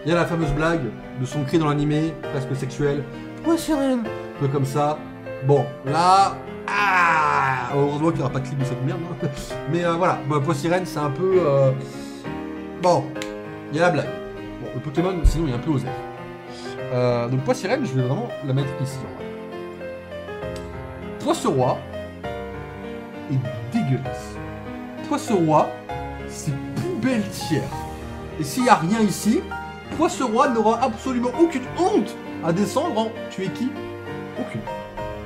il y a la fameuse blague de son cri dans l'animé, presque sexuel. Poissirène, Un peu comme ça. Bon, là... Ah, heureusement qu'il n'y aura pas de clip de cette merde. Hein. Mais voilà, bon, Poissirène, c'est un peu... Bon, il y a la blague. Bon, le Pokémon, sinon, il est un peu osé. Donc Poissirène, je vais vraiment la mettre ici. Poisseroi est dégueulasse. Poisseroi, c'est poubelle tiers. Et s'il n'y a rien ici, Poisseroi n'aura absolument aucune honte à descendre en... Tu es qui? Aucune.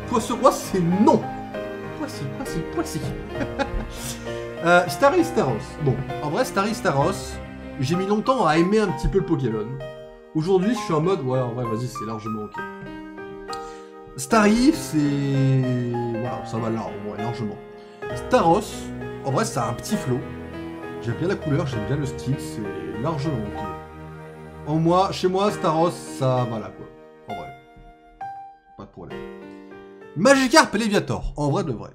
Poisseroi, c'est non. Poissy. Starry Staros. Bon, en vrai, Starry Staros, j'ai mis longtemps à aimer un petit peu le Pokémon. Aujourd'hui, je suis en mode, ouais, en vrai, vas-y, c'est largement ok. Starry, c'est... Voilà, ça va là, ouais, largement. Staros, en vrai, ça a un petit flow. J'aime bien la couleur, j'aime bien le style, c'est largement ok. Chez moi, Staros, ça va là, quoi. En vrai. Pas de problème. Magikarp et Léviator, en vrai de vrai.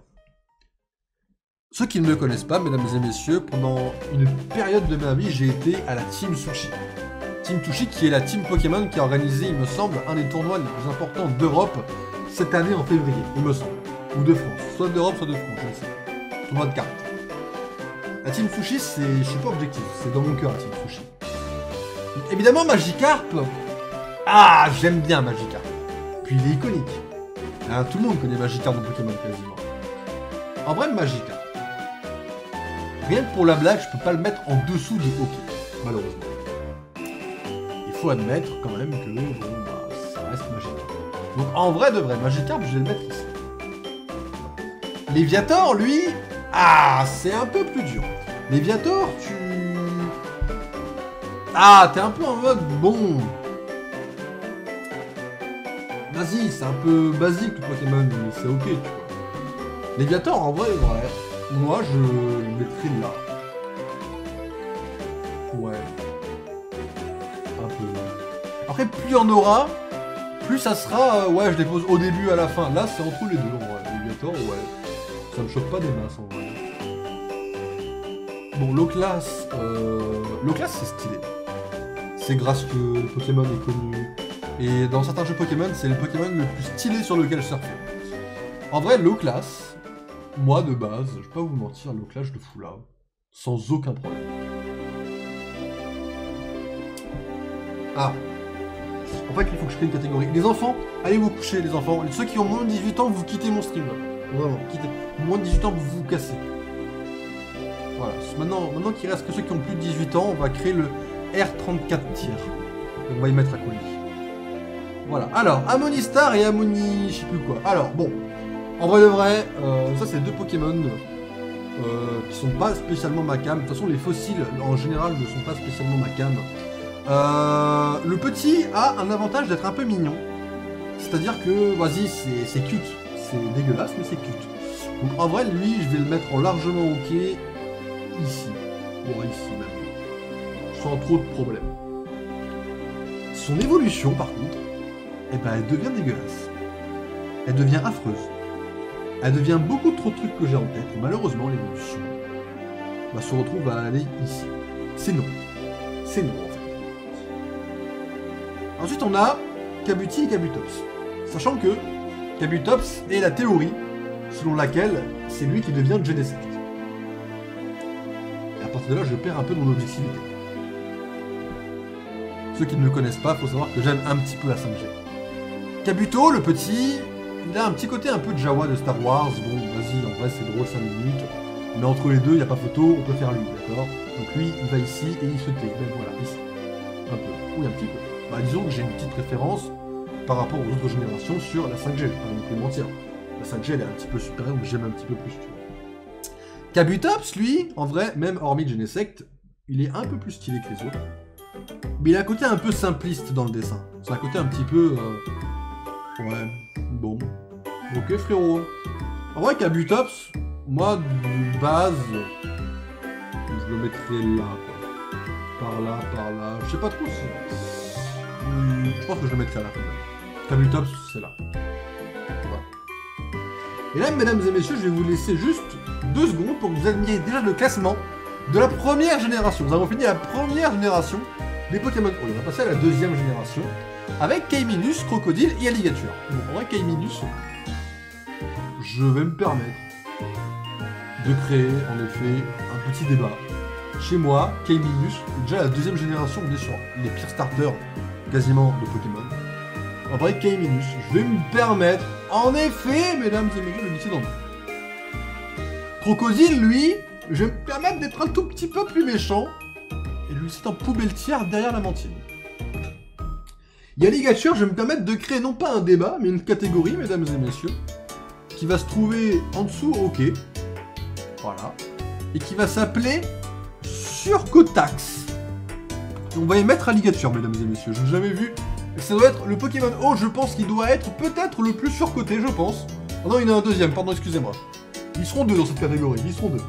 Ceux qui ne me connaissent pas, mesdames et messieurs, pendant une période de ma vie, j'ai été à la Team Sushi. Team Sushi qui est la team Pokémon qui a organisé, il me semble, un des tournois les plus importants d'Europe cette année en février, il me semble. Ou de France. Soit d'Europe, soit de France, je ne sais pas. Tournoi de cartes. La Team Sushi, c'est... Je suis pas objectif, c'est dans mon cœur la Team Sushi. Donc, évidemment, Magikarp... Ah, j'aime bien Magikarp. Puis il est iconique. Hein, tout le monde connaît Magikarp dans Pokémon quasiment. En vrai, Magikarp. Rien que pour la blague, je peux pas le mettre en dessous de hockey, malheureusement. Il faut admettre quand même que bon, bah, ça reste Magikarp. Donc en vrai de vrai, Magikarp, je vais le mettre ici. Léviator, lui... Ah, c'est un peu plus dur. Léviator, tu... Ah, t'es un peu en mode, bon... Vas-y, c'est un peu basique le Pokémon, mais c'est ok, tu vois. Léviator, en vrai, moi, je le mettrais là. Ouais. Un peu. Après, plus il y en aura, plus ça sera... ouais, je les pose au début, à la fin. Là, c'est entre les deux, en vrai. Léviator, ouais. Ça me choque pas des masses, en vrai. Bon, Loclas... Loclas, c'est stylé. C'est gracieux, le Pokémon est connu. Et dans certains jeux Pokémon, c'est le Pokémon le plus stylé sur lequel surfer. En vrai, Loclas, moi de base, je vais pas vous mentir, Loclas, je le fous là. Sans aucun problème. Ah. En fait, il faut que je crée une catégorie. Les enfants, allez vous coucher, les enfants. Ceux qui ont moins de 18 ans, vous quittez mon stream là. Vraiment, quittez. Moins de 18 ans, vous vous cassez. Voilà. Maintenant qu'il reste que ceux qui ont plus de 18 ans, on va créer le R34 tir. On va y mettre à colis. Voilà. Alors, Amonistar et Amoni... je sais plus quoi. Alors, bon. En vrai de vrai, ça c'est deux Pokémon qui sont pas spécialement ma cam. De toute façon, les fossiles, en général, ne sont pas spécialement ma cam. Le petit a un avantage d'être un peu mignon. C'est-à-dire que, vas-y, c'est cute. C'est dégueulasse, mais c'est cute. Donc en vrai, lui, je vais le mettre en largement ok ici. Bon, ici même. Sans trop de problèmes. Son évolution, par contre, eh ben, elle devient dégueulasse. Elle devient affreuse. Elle devient beaucoup trop de trucs que j'ai en tête. Et malheureusement, l'évolution bah, se retrouve à aller ici. C'est non. C'est non, en fait. Ensuite, on a Kabuti et Kabutops. Sachant que Kabutops est la théorie selon laquelle c'est lui qui devient Genesect. Et à partir de là, je perds un peu mon objectivité. Ceux qui ne me connaissent pas, faut savoir que j'aime un petit peu la 5G. Kabuto, le petit, il a un petit côté un peu Jawa de Star Wars. Bon, vas-y, en vrai, c'est drôle 5 minutes. Mais entre les deux, il n'y a pas photo, on peut faire lui, d'accord? Donc lui, il va ici et il se tait. Donc voilà, ici. Un peu. Oui, un petit peu. Bah, disons que j'ai une petite préférence par rapport aux autres générations sur la 5G, je vais pas non plus mentir. La 5G, elle est un petit peu supérieure, mais j'aime un petit peu plus, tu vois. Kabutops, lui, en vrai, même hormis Genesect, il est un peu plus stylé que les autres. Mais il a un côté un peu simpliste dans le dessin. C'est un côté un petit peu... Ouais, bon. Ok, frérot. En vrai, Kabutops, moi, de base, je le mettrais là, quoi. Par là. Je sais pas trop si... je pense que je le mettrais là, quand même. Kabutops, c'est là. Voilà. Et là, mesdames et messieurs, je vais vous laisser juste 2 secondes pour que vous admiriez déjà le classement de la première génération. Nous avons fini la première génération. des Pokémon Hall. On va passer à la deuxième génération avec Kaiminus, Crocodile et Alligator. Bon, en vrai, Kaiminus, je vais me permettre de créer en effet un petit débat. Chez moi, Kaiminus, déjà la deuxième génération, on est sur les pires starters quasiment de Pokémon. En vrai, Kaiminus, je vais me permettre, en effet, mesdames et messieurs, de glisser dans le Crocodile, lui, je vais me permettre d'être un tout petit peu plus méchant et lui c'est en poubelle-tière derrière la mantine. Il y a Alligator, je vais me permettre de créer non pas un débat, mais une catégorie, mesdames et messieurs, qui va se trouver en dessous, ok, voilà, et qui va s'appeler Surcotax. On va y mettre Alligator, mesdames et messieurs, je n'ai jamais vu. Ça doit être le Pokémon O, je pense qu'il doit être peut-être le plus surcoté, je pense. Oh non, il y en a un deuxième, pardon, excusez-moi. Ils seront deux dans cette catégorie, ils seront deux.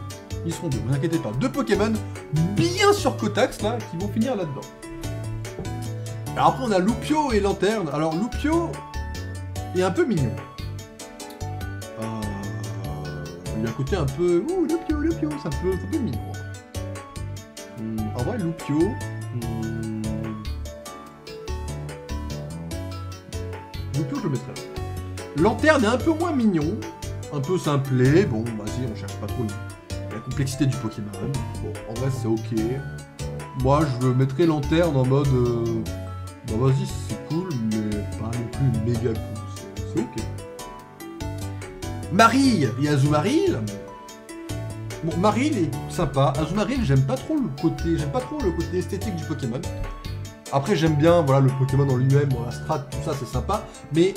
Ils seront deux, ne vous inquiétez pas. Deux Pokémon bien surcotax, là, qui vont finir là-dedans. Alors après, on a Loupio et Lanterne. Alors, Loupio est un peu mignon. Il a un côté un peu... Ouh, Loupio, c'est un peu mignon. En vrai, Loupio... Loupio, je le mettrais là. Lanterne est un peu moins mignon. Un peu simplé. Bon, vas-y, on cherche pas trop la complexité du Pokémon. Bon, en vrai, c'est ok. Moi, je mettrais Lanterne en mode... Bon, vas-y, c'est cool, mais pas non plus méga cool. C'est ok. Marille et Azumarill. Bon, Marill est sympa. Azumarill, j'aime pas trop le côté esthétique du Pokémon. Après, j'aime bien, voilà, le Pokémon en lui-même, bon, la strat, tout ça, c'est sympa, mais...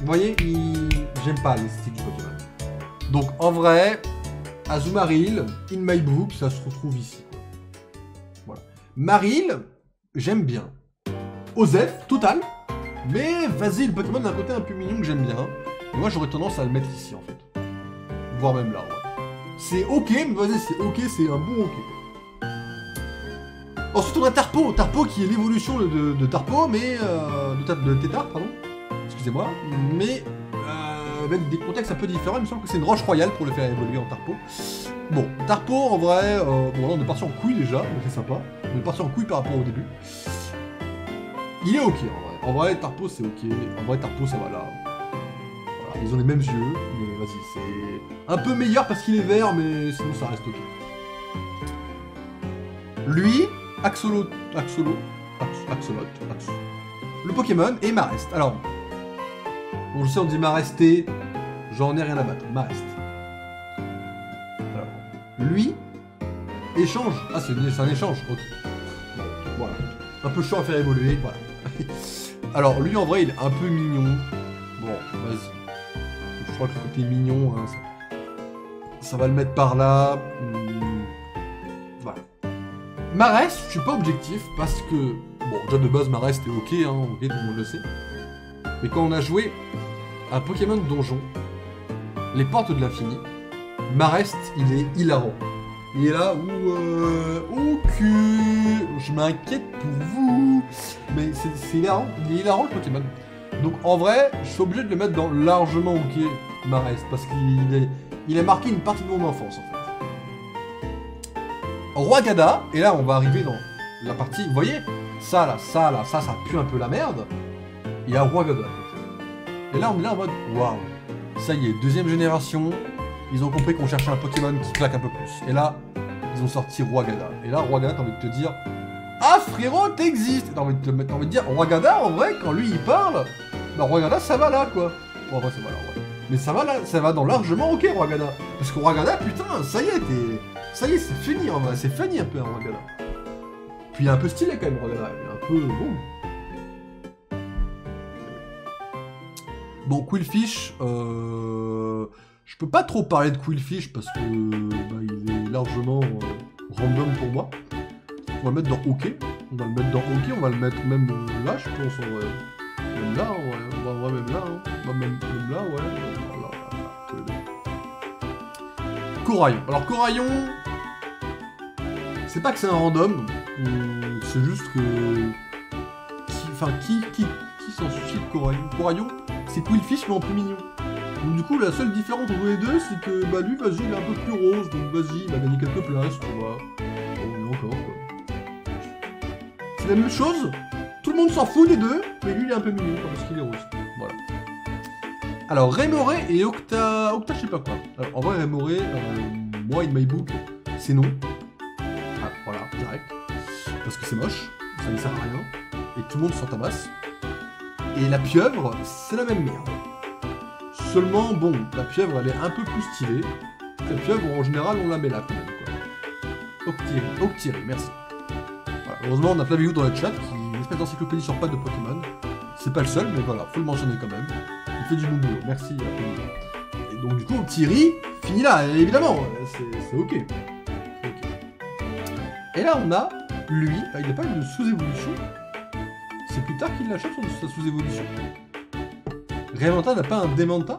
Vous voyez, j'aime pas l'esthétique du Pokémon. Donc, en vrai, Azumarill, in my book, ça se retrouve ici. Voilà. Marill, j'aime bien. Osef, total. Mais vas-y, le Pokémon d'un côté un peu mignon que j'aime bien. Et moi, j'aurais tendance à le mettre ici, en fait. Voire même là, ouais. C'est ok, mais vas-y, c'est ok, c'est un bon ok. Ensuite, on a Tarpo. Tarpo qui est l'évolution de Tarpo, mais... de Tétard, pardon. Excusez-moi. Mais... avec des contextes un peu différents. Il me semble que c'est une roche royale pour le faire évoluer en Tarpo. Bon, Tarpo, en vrai... bon, là, on est parti en couille, déjà, donc c'est sympa. On est parti en couille par rapport au début. Il est ok, en vrai. En vrai, Tarpo, c'est ok. En vrai, Tarpo, ça va là. Voilà, ils ont les mêmes yeux, mais vas-y, c'est... un peu meilleur parce qu'il est vert, mais sinon, ça reste ok. Lui... Axolot. Le Pokémon et Marest. Alors, bon, je sais, on dit Maresté, j'en ai rien à battre. Marest. Alors, lui, échange. Ah, c'est un échange, ok. Bon, voilà. Un peu chiant à faire évoluer, voilà. Alors, lui, en vrai, il est un peu mignon. Bon, vas-y. Je crois que le côté mignon, hein, ça va le mettre par là. Voilà. Marest, je suis pas objectif parce que... Bon, déjà de base, Marest est ok, hein, ok, tout le monde le sait. Mais quand on a joué à Pokémon Donjon, les portes de l'infini, Marest, il est hilarant. Il est là où... ok, je m'inquiète pour vous. Mais c'est hilarant, il est hilarant le Pokémon. Donc en vrai, je suis obligé de le mettre dans largement ok, Marest, parce qu'il a marqué une partie de mon enfance en fait. Roigada, et là on va arriver dans la partie, vous voyez, ça pue un peu la merde. Il y a Roigada. Et là on est là en mode, waouh, ça y est, deuxième génération, ils ont compris qu'on cherchait un Pokémon qui claque un peu plus. Et là, ils ont sorti Roigada. Et là, Roigada, t'as envie de te dire, ah frérot, t'existes. T'as envie de dire, Roigada, en vrai, quand lui il parle, bah Roigada ça va là quoi. Bon, en vrai, ça va là, ouais. Mais ça va là, ça va dans largement ok, Roigada. Parce que Roigada, putain, ça y est, ça y est, c'est fini en vrai, c'est fini un peu, hein, Roigada. Puis il est un peu stylé quand même, Roigada, il est un peu bon. Bon, Qwilfish, je peux pas trop parler de Qwilfish parce que bah, il est largement random pour moi. On va le mettre dans OK. On va le mettre dans OK, on va le mettre même là, je pense, en vrai. Même là, ouais. On va même là, hein. On va même là, ouais. Coraillon. Alors, Coraillon, c'est pas que c'est un random, c'est juste que... Qui s'en soucie de Coraillon? Coraillon, c'est Qwilfish mais en plus mignon. Donc du coup, la seule différence entre les deux, c'est que bah lui, vas-y, il est un peu plus rose, donc vas-y, il a gagné quelques places, tu vois. Bon, encore, quoi. C'est la même chose. Tout le monde s'en fout des deux, mais lui il est un peu mignon parce qu'il est rose. Voilà. Alors Rémoré et Octa je sais pas quoi. Alors en vrai Rémoré, moi in my book, c'est non. Ah voilà, direct. Parce que c'est moche, ça ne sert à rien. Et tout le monde s'en tabasse. Et la pieuvre, c'est la même merde. Seulement, bon, la pieuvre elle est un peu plus stylée. La pieuvre en général on la met là quand même quoi. Octiri, merci. Voilà. Heureusement on a Flavio dans le chat qui est une espèce d'encyclopédie sur pattes de Pokémon. C'est pas le seul, mais voilà, faut le mentionner quand même. Il fait du bon boulot, merci. Et donc du coup, Thierry finit là, évidemment, c'est ok. Et là on a, lui, il n'a pas une sous-évolution. C'est plus tard qu'il l'achète sa sous-évolution. Raymanta n'a pas un Démenta?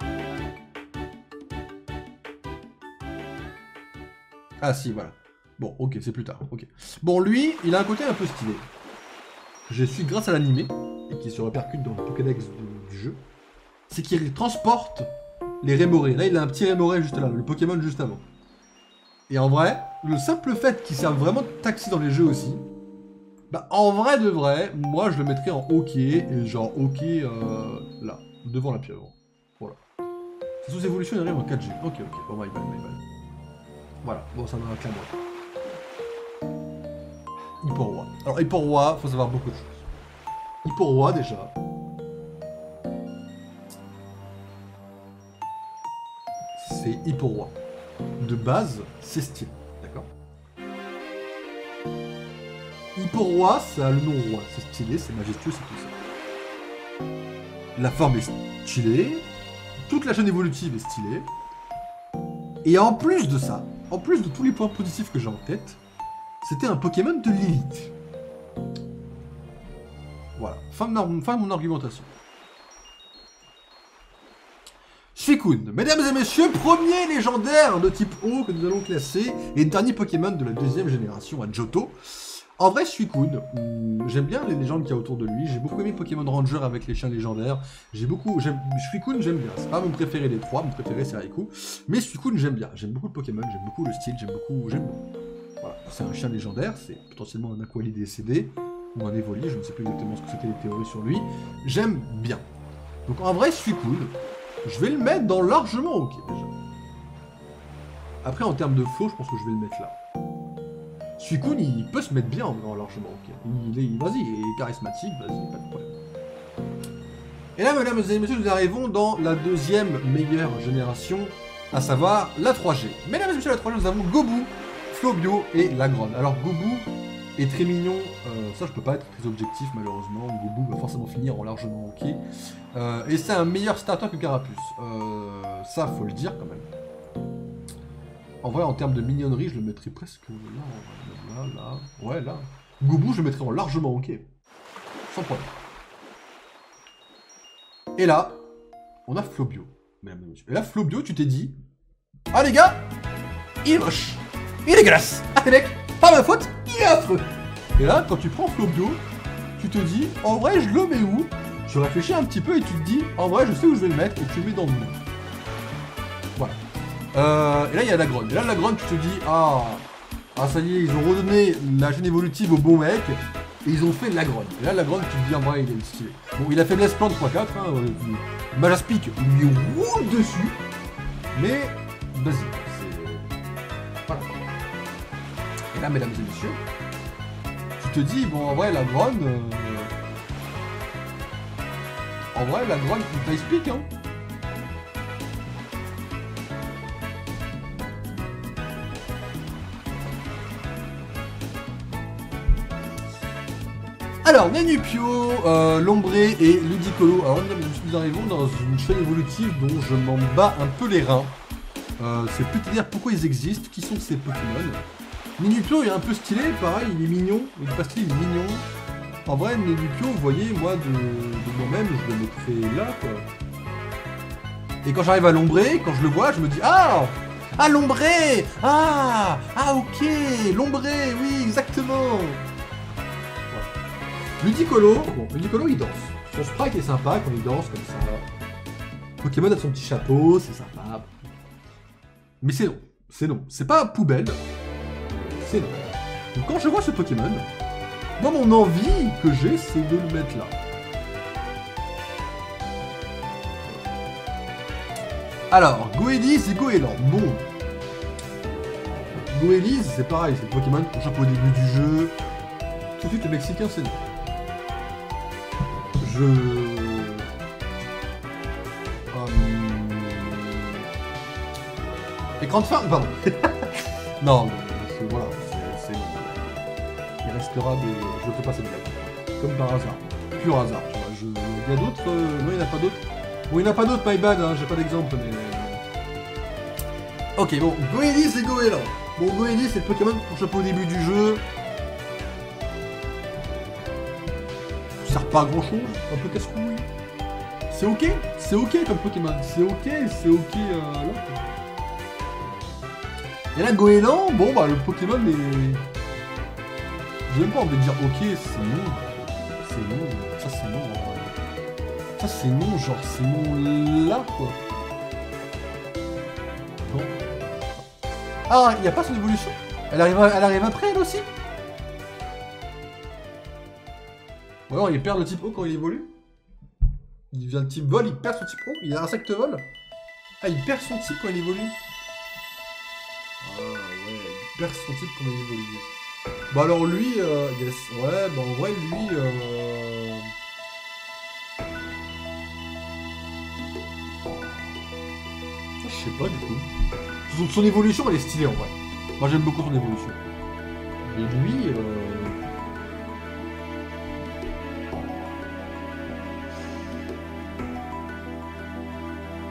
Ah si, voilà. Bon, ok, c'est plus tard, ok. Bon, lui, il a un côté un peu stylé. Je suis grâce à l'animé, et qui se répercute dans le Pokédex du jeu, c'est qu'il transporte les Rémorés. Là, il a un petit Rémoré juste là, le Pokémon juste avant. Et en vrai, le simple fait qu'il serve vraiment de taxi dans les jeux aussi, bah en vrai de vrai, moi je le mettrais en OK, et genre OK là, devant la pieuvre. Voilà. Sa sous-évolution il arrive en 4G. Ok, bon, my bad. Voilà, bon, ça va clairement. Hipporoi. Alors, Hipporoi, faut savoir beaucoup de choses. Hipporoi, déjà. C'est Hipporoi. De base, c'est stylé, d'accord? Hipporoi, ça a le nom roi. C'est stylé, c'est majestueux, c'est tout ça. La forme est stylée. Toute la chaîne évolutive est stylée. Et en plus de ça, en plus de tous les points positifs que j'ai en tête, c'était un Pokémon de l'élite. Voilà, fin de mon argumentation. Suicune, mesdames et messieurs, premier légendaire de type O que nous allons classer, et dernier Pokémon de la deuxième génération à Johto. En vrai, Suicune, j'aime bien les légendes qu'il y a autour de lui, j'ai beaucoup aimé Pokémon Ranger avec les chiens légendaires, Suicune, j'aime bien, c'est pas mon préféré des trois, mon préféré c'est Raikou, mais Suicune, j'aime bien, j'aime beaucoup le Pokémon, j'aime beaucoup le style, j'aime beaucoup. Voilà, c'est un chien légendaire, c'est potentiellement un Aquali décédé, ou un Evoli, je ne sais plus exactement ce que c'était les théories sur lui, j'aime bien. Donc en vrai, Suicune, je vais le mettre dans largement OK déjà. Après, en termes de flow, je pense que je vais le mettre là. Suicune, il peut se mettre bien en largement OK. Vas-y, il est charismatique, vas-y, pas de problème. Et là, mesdames et messieurs, nous arrivons dans la deuxième meilleure génération, à savoir la 3G. Mesdames et messieurs, la 3G, nous avons Gobu, Flobio et Lagron. Alors, Gobu est très mignon, ça je peux pas être très objectif malheureusement, Gobu va forcément finir en largement OK. Et c'est un meilleur starter que Carapuce. Ça, faut le dire quand même. En vrai, en termes de mignonnerie, je le mettrais presque là. Ouais, là. Gobu, je le mettrais en largement OK. Sans problème. Et là, on a Flobio. Et là, Flobio, tu t'es dit... Ah les gars, il est moche. Il est dégueulasse. Ah les mecs, pas ma faute, il est affreux. Et là, quand tu prends Flobio, tu te dis, en vrai, je le mets où? Tu réfléchis un petit peu et tu te dis, en vrai, je sais où je vais le mettre, et tu le mets dans le nom. Voilà. Et là, il y a Lagron. Et là, Lagron, tu te dis, ah, ça y est, ils ont redonné la chaîne évolutive au bon mec, et ils ont fait Lagron. Et là, Lagron, tu te dis, en vrai, il est stylé. Bon, il a faiblesse plante 3-4, hein, Majaspic lui roule dessus, mais, vas-y, c'est... Voilà. Et là, mesdames et messieurs, tu te dis, bon, en vrai, Lagron... En vrai, Lagron, il t'explique, hein. Alors, Nenupio, Lombré et Ludicolo. Alors, nous arrivons dans une chaîne évolutive dont je m'en bats un peu les reins. C'est peut-être dire pourquoi ils existent, qui sont ces Pokémon. Nenupio est un peu stylé, pareil, il est mignon. Il est pas stylé, il est mignon. En vrai, Nenupio, vous voyez, moi, de moi-même, je le mettrais là, quoi. Et quand j'arrive à Lombré, quand je le vois, je me dis, ah, Lombré, ok, Lombré, oui, exactement. Ludicolo, bon, Ludicolo il danse. Son sprite est sympa quand il danse comme ça. Pokémon a son petit chapeau, c'est sympa. Mais c'est non, c'est non. C'est pas poubelle, c'est non. Donc quand je vois ce Pokémon, moi mon envie que j'ai, c'est de le mettre là. Alors, Goéliss et Goéland. Bon. Goéliss, c'est pareil, c'est le Pokémon qu'on chope au début du jeu. Tout de suite, le Mexicain, c'est non. Écran de fin, pardon. Non, voilà, c'est... Il restera de... Je ne fais pas cette blague. Comme par hasard. Pur hasard, tu vois. Il y a d'autres... Non, il n'y en a pas d'autres. Bon, il n'y en a pas d'autres, my bad, hein, j'ai pas d'exemple, mais... Ok, bon, Goéliss et Goéland. Bon, Goéliss, c'est le Pokémon qu'on chope au début du jeu. Ça sert pas à grand chose, un peu casse-couille. C'est ok comme Pokémon. C'est ok là. Et là, Goéland, bon bah le Pokémon est... J'ai même pas envie de dire ok, c'est non. C'est non, ça c'est non. Ça c'est non, genre c'est non là quoi. Bon. Ah, il n'y a pas son évolution? Elle arrive après elle aussi? Ou alors il perd le type eau quand il évolue? Il devient le type vol, il perd son type eau? Il a insecte vol? Ah, il perd son type quand il évolue? Ah ouais, il perd son type quand il évolue. Bah alors lui, yes, ouais, bah en vrai lui, je sais pas du coup. Son évolution elle est stylée en vrai. Moi j'aime beaucoup son évolution. Et lui,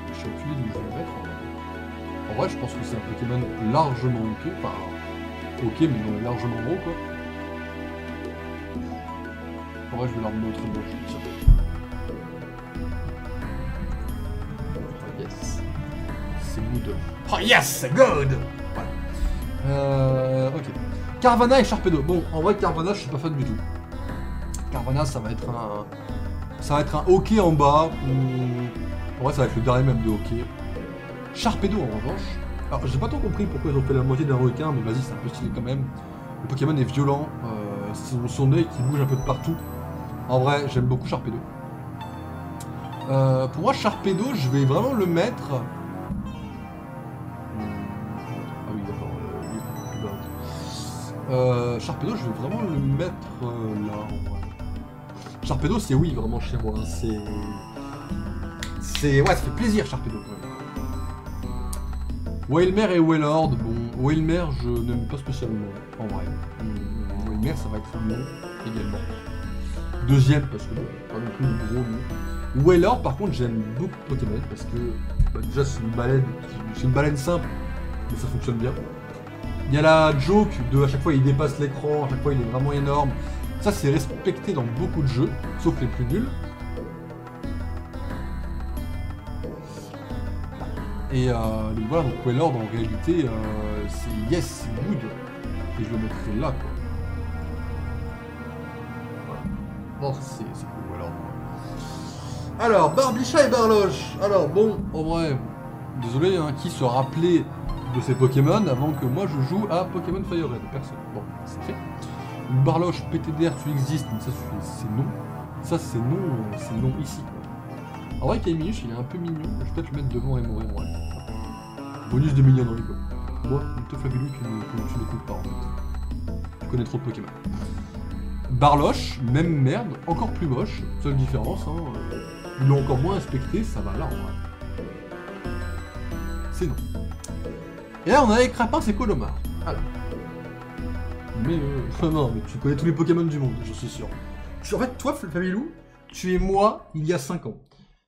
je sais aucune idée d'où je vais le mettre. En vrai, je pense que c'est un Pokémon largement ok, enfin ok, mais non largement gros quoi. En vrai, je vais leur montrer bon, je suis sûr. Oh yes, c'est good. Oh yes, good. Voilà. Ok. Carvanha et Sharpedo. Bon, en vrai, Carvanha, je suis pas fan du tout. Carvanha, ça va être un hockey en bas. En vrai, ça va être le dernier même de hockey. Sharpedo, en revanche. Alors, j'ai pas trop compris pourquoi ils ont fait la moitié d'un requin, mais vas-y, c'est un peu stylé quand même. Le Pokémon est violent. Son œil qui bouge un peu de partout. En vrai, j'aime beaucoup Sharpedo. Pour moi, Sharpedo, je vais vraiment le mettre... Ah oui, d'accord. Sharpedo, je vais vraiment le mettre là, en vrai. Sharpedo, c'est oui, vraiment chez moi. Hein. Ouais, ça fait plaisir, Sharpedo, quand même. Wailmer et Wailord, bon, Wailmer, je n'aime pas spécialement, en vrai. Wailmer, ça va être un nom, également. Deuxième, parce que bon, pas non plus le gros nom. Wailord, par contre, j'aime beaucoup Pokémon, parce que, bah, déjà, c'est une baleine simple, mais ça fonctionne bien. Il y a la joke de, à chaque fois, il dépasse l'écran, à chaque fois, il est vraiment énorme. Ça, c'est respecté dans beaucoup de jeux, sauf les plus nuls. Et voilà, donc Wailord en réalité, c'est yes, c'est good. Et je le mettrai là, quoi. Voilà. Bon, c'est cool, Wailord. Alors, Barbicha et Barloche. Alors, bon, en vrai, désolé, hein, qui se rappelait de ces Pokémon avant que moi je joue à Pokémon Fire Red? Personne. Bon, c'est fait. Barloche, PTDR, tu existes, mais ça, c'est non. Ça, c'est non ici, quoi. En vrai, Kaimiush, il est un peu mignon. Je vais peut-être le mettre devant et mourir, ouais. Bonus de mignonnerie, quoi. Moi, te Fabulou, tu n'écoutes pas, en fait. Tu connais trop de Pokémon. Barloche, même merde, encore plus moche. Seule différence, hein. Ils l'ont encore moins inspecté, ça va là, en vrai. C'est non. Et là, on a Écrapin, c'est Colomar. Alors. Mais, non, mais tu connais tous les Pokémon du monde, je suis sûr. En fait, toi, Fabulou, tu es moi il y a 5 ans.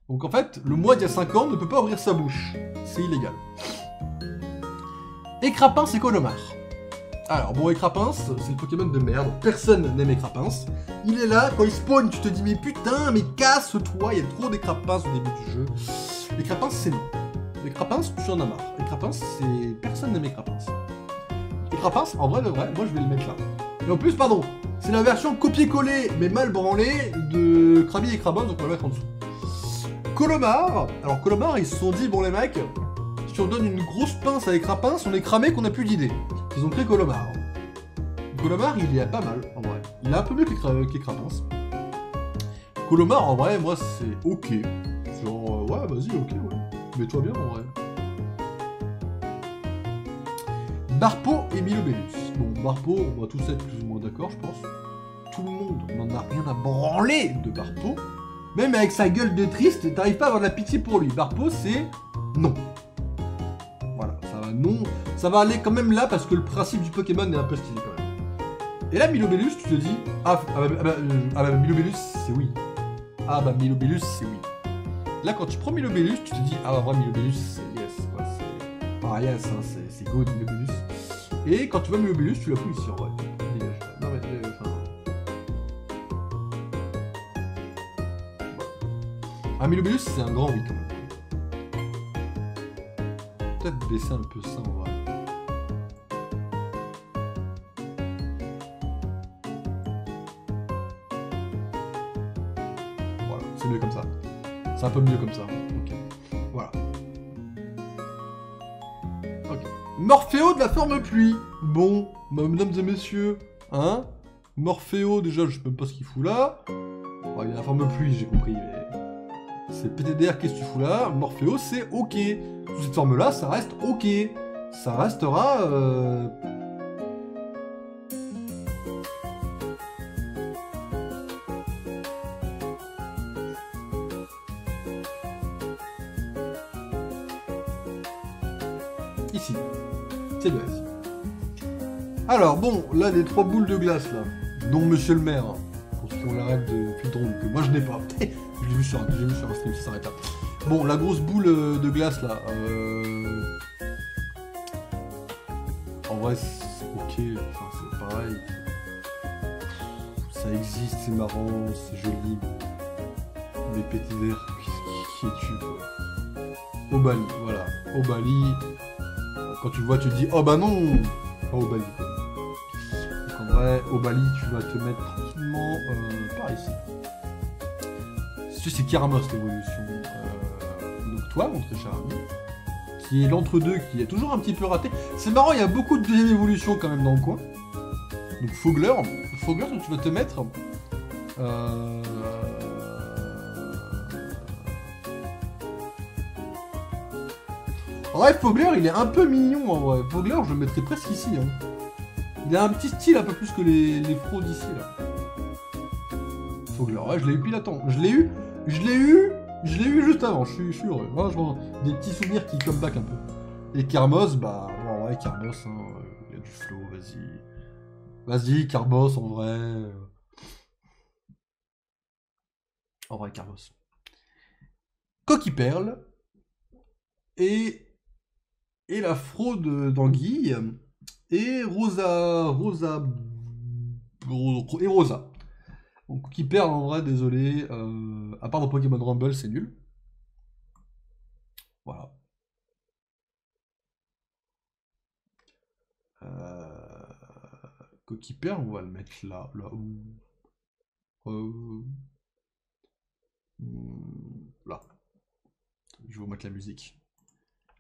Donc en fait, le moi d'il y a 5 ans ne peut pas ouvrir sa bouche. C'est illégal. Écrapin, c'est Colomar. Alors, bon, Écrapin, c'est le Pokémon de merde. Personne n'aime Écrapin. Il est là, quand il spawn, tu te dis, mais putain, mais casse-toi, il y a trop d'Écrapin au début du jeu. Écrapin, c'est non. Écrapin, tu en as marre. Écrapin, c'est... Personne n'aime Écrapin. Écrapin, en vrai, de vrai, moi je vais le mettre là. Et en plus, pardon, c'est la version copier-coller, mais mal branlée, de Krabi et Crabos, donc on va le mettre en dessous. Colomar, alors Colomar, ils se sont dit, bon les mecs, si on donne une grosse pince à Écrapin, on est cramé qu'on a plus d'idées. Ils ont créé Colomar. Colomar, il est pas mal, en vrai. Il est un peu mieux que les Crapins. Colomar, en vrai, moi, c'est ok. Genre, ouais, vas-y, ok, ouais. Mets-toi bien, en vrai. Barpo et Milobellus. Bon, Barpo, on va tous être plus ou moins d'accord, je pense. Tout le monde n'en a rien à branler de Barpo. Même avec sa gueule de triste, t'arrives pas à avoir de la pitié pour lui. Barpo, c'est non. Voilà, ça va non. Ça va aller quand même là parce que le principe du Pokémon est un peu stylé quand même. Et là, Milobellus, tu te dis, Milobellus, c'est oui. Ah bah Milobellus, c'est oui. Là, quand tu prends Milobellus, tu te dis, ah bah vrai, Milobellus, c'est yes. Quoi, ah yes, hein, c'est good, Milobellus. Et quand tu vois Milobellus, tu la fous ici en vrai. Dégage. Non mais ah, Milobellus, c'est un grand oui quand même. Peut-être baisser un peu ça en vrai. Voilà, c'est mieux comme ça. C'est un peu mieux comme ça. Ok. Voilà. Ok. Morphéo de la forme pluie. Bon, mesdames et messieurs, hein. Morphéo, déjà, je sais même pas ce qu'il fout là. Bon, il a la forme pluie, j'ai compris, mais... C'est PTDR, qu'est-ce que tu fous là? Morphéo, c'est ok. Sous cette forme-là, ça reste ok. Ça restera... Ici. C'est bien ici. Alors, bon, là, les 3 boules de glace, là, dont Monsieur le maire, pour ceux qui ont la rêve de Filtron, que moi je n'ai pas. Je l'ai vu sur un stream, ça s'arrête là. Bon, la grosse boule de glace, là, en vrai, c'est ok, enfin, c'est pareil. Ça existe, c'est marrant, c'est joli. Des PTDR, qui es-tu, quoi? Obali, voilà. Obali. Quand tu le vois, tu te dis, oh bah non! Pas Obali, quoi. Donc en vrai, Obali, tu vas te mettre tranquillement par ici. C'est Keranos l'évolution. Donc toi, mon très cher ami, qui est l'entre-deux, qui est toujours un petit peu raté. C'est marrant, il y a beaucoup de deuxième évolution quand même dans le coin. Donc Fogler, donc tu vas te mettre... En vrai, Fogler, il est un peu mignon, en vrai. Fogler, je le mettrais presque ici. Hein. Il a un petit style un peu plus que les pros d'ici, là. Fogler, ouais, je l'ai eu pile à temps. Je l'ai eu juste avant, je suis heureux. Franchement, des petits souvenirs qui come back un peu. Et Carmos, bah, bon, ouais, Carmos, hein, il y a du flow, vas-y. Vas-y, Carmos, en vrai. En vrai, Carmos. Coquille-perle. Et la fraude d'anguille. Et Rosa. Donc, Coquille-perle, en vrai, désolé. À part dans Pokémon Rumble, c'est nul. Voilà. Coquille-perle, on va le mettre là où... là. Je vais vous mettre la musique.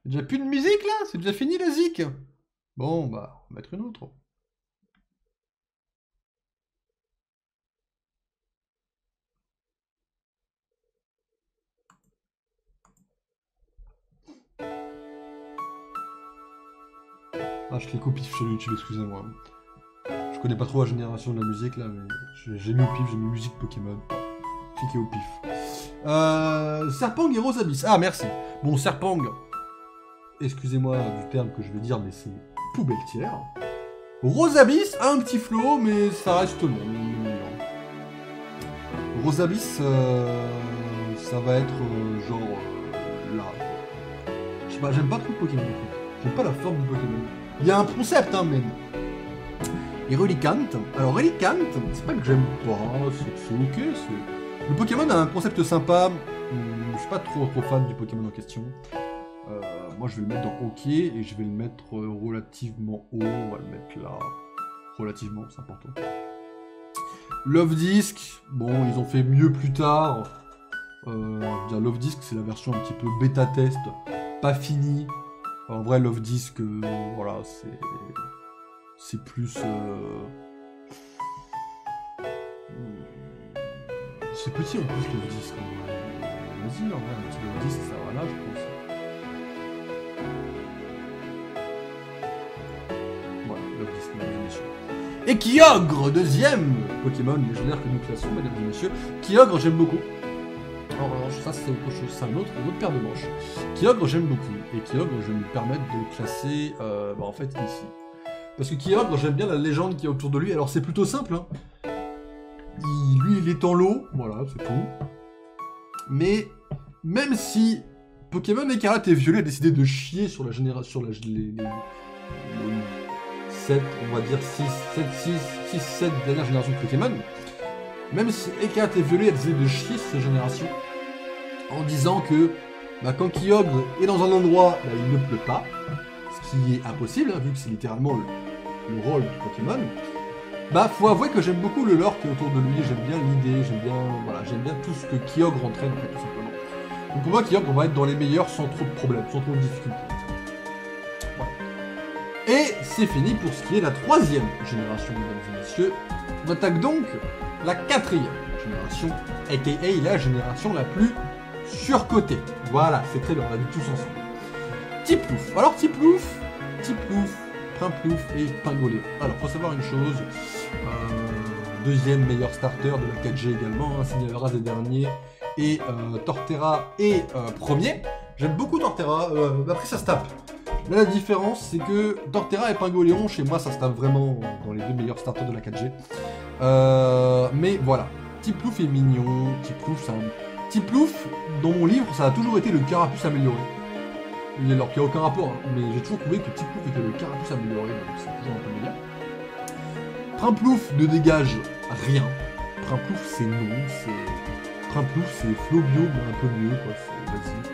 Il y a déjà plus de musique là? C'est déjà fini la zik? Bon, bah, on va mettre une autre. Ah, je clique au pif sur YouTube, excusez-moi. Je connais pas trop la génération de la musique là, mais j'ai mis au pif, j'ai mis musique Pokémon. Cliquez au pif. Serpang et Rosabyss. Ah, merci. Bon, Serpang, excusez-moi du terme que je vais dire, mais c'est poubelle tiers. Rosabyss a un petit flow, mais ça reste long. Rosabyss, ça va être genre là. Je sais pas, j'aime pas trop le Pokémon. J'aime pas la forme du Pokémon. Il y a un concept, hein, mais... Et Relicanth. Alors, Relicanth, c'est pas que j'aime pas, c'est ok, c'est... Le Pokémon a un concept sympa. Je suis pas trop fan du Pokémon en question. Moi, je vais le mettre dans OK et je vais le mettre relativement haut. On va le mettre là. Relativement, c'est important. Love Disc, bon, ils ont fait mieux plus tard. Love Disc, c'est la version un petit peu bêta test, pas finie. En vrai, Love Disc, voilà, c'est plus C'est petit en plus le 10 quand même. Vas-y, en vrai, un petit le 10, ça va là, je pense. Voilà, le 10, mesdames et messieurs. Et Kyogre, deuxième Pokémon légendaire que nous classons, mesdames et messieurs. Kyogre, j'aime beaucoup. En revanche, ça c'est autre chose, c'est une autre paire de manches. Kyogre, j'aime beaucoup. Et Kyogre, je vais me permettre de classer, en fait, ici. Parce que Kyogre, j'aime bien la légende qui est autour de lui. Alors c'est plutôt simple, hein. Lui, il est en lot, voilà, c'est tout. Mais, même si Pokémon Écarlate et Violet a décidé de chier sur la génération, les 7, on va dire 7 dernières générations de Pokémon, même si Écarlate et Violet a décidé de chier sur ces générations, en disant que quand Kyogre est dans un endroit, il ne pleut pas, ce qui est impossible, hein, vu que c'est littéralement le rôle du Pokémon, faut avouer que j'aime beaucoup le lore qui est autour de lui, j'aime bien l'idée, j'aime bien tout ce que Kyogre entraîne, en fait, tout simplement. Donc pour moi, Kyogre, on va être dans les meilleurs sans trop de problèmes, sans trop de difficultés. Voilà. Et c'est fini pour ce qui est la 3e génération, mesdames et messieurs. On attaque donc la 4e génération, aka la génération la plus surcotée. Voilà, c'est très bien, on l'a dit tous ensemble. Tiplouf. Alors Tiplouf, Primplouf et Pingoléon. Alors, faut savoir une chose, deuxième meilleur starter de la 4G également, hein, Signalras est dernier, et Torterra est premier. J'aime beaucoup Torterra, après ça se tape. Là, la différence, c'est que Torterra et Pingoléon, chez moi, ça se tape vraiment dans les deux meilleurs starters de la 4G. Mais voilà, Tiplouf est mignon, Tiplouf, dans mon livre, ça a toujours été le carapuce amélioré. Alors qu'il n'y a aucun rapport, hein, mais j'ai toujours trouvé que Tiplouf était le carapuce amélioré, donc c'est toujours un peu meilleur. Primplouf ne dégage rien. Primplouf c'est non, Primplouf c'est Flobio, mais un peu mieux, quoi, c'est basique, quoi,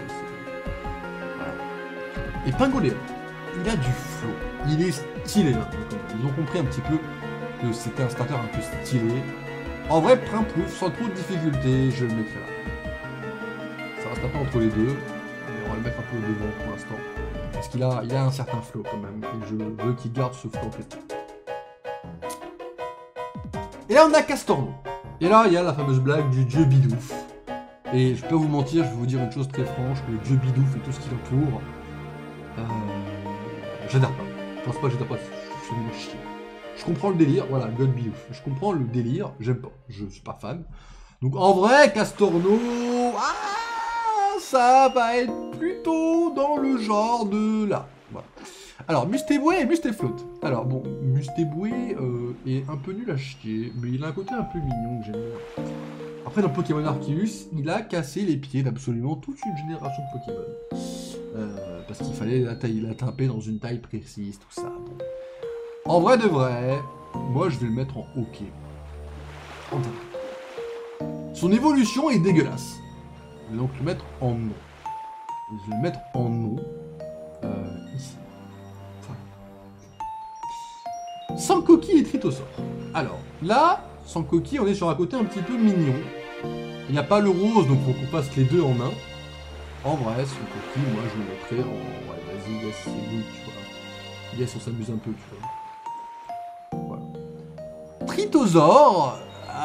voilà. Et Pingoléon, il a du flow, il est stylé, hein. Ils ont compris un petit peu que c'était un starter un peu stylé. En vrai, Primplouf, sans trop de difficultés, je le mettrai là. Ça reste un peu entre les deux. On va le mettre un peu devant pour l'instant. Parce qu'il a un certain flow quand même. Et je veux qu'il garde ce flow en fait. Et là on a Castorno. Et là il y a la fameuse blague du dieu Bidouf. Et je peux pas vous mentir, je vais vous dire une chose très franche, le dieu Bidouf et tout ce qui l'entoure. J'adore pas. Je pense pas que j'adore pas. Je me chier. Je comprends le délire, voilà, God Bidouf. Je comprends le délire, j'aime pas. Je suis pas fan. Donc en vrai, Castorno. Ça va être plutôt dans le genre de là. Voilà. Alors, Mustéboué et Mustéflotte. Alors, bon, Mustéboué est un peu nul à chier, mais il a un côté un peu mignon que j'aime bien. Après, dans Pokémon Arceus, il a cassé les pieds d'absolument toute une génération de Pokémon. Parce qu'il fallait la taper dans une taille précise, tout ça. Bon. En vrai de vrai, moi je vais le mettre en OK. Son évolution est dégueulasse. Je vais donc le mettre en non. Je vais le mettre en non. Ici. Sans coquille et Tritosaur. Alors, là, sans coquille, on est sur un côté un petit peu mignon. Il n'y a pas le rose, donc il faut qu'on fasse les deux en un. En vrai, sans coquille, moi je le mettrais en... Ouais, vas-y, yes, c'est good, tu vois. Yes, on s'amuse un peu, tu vois. Voilà. Tritosaur,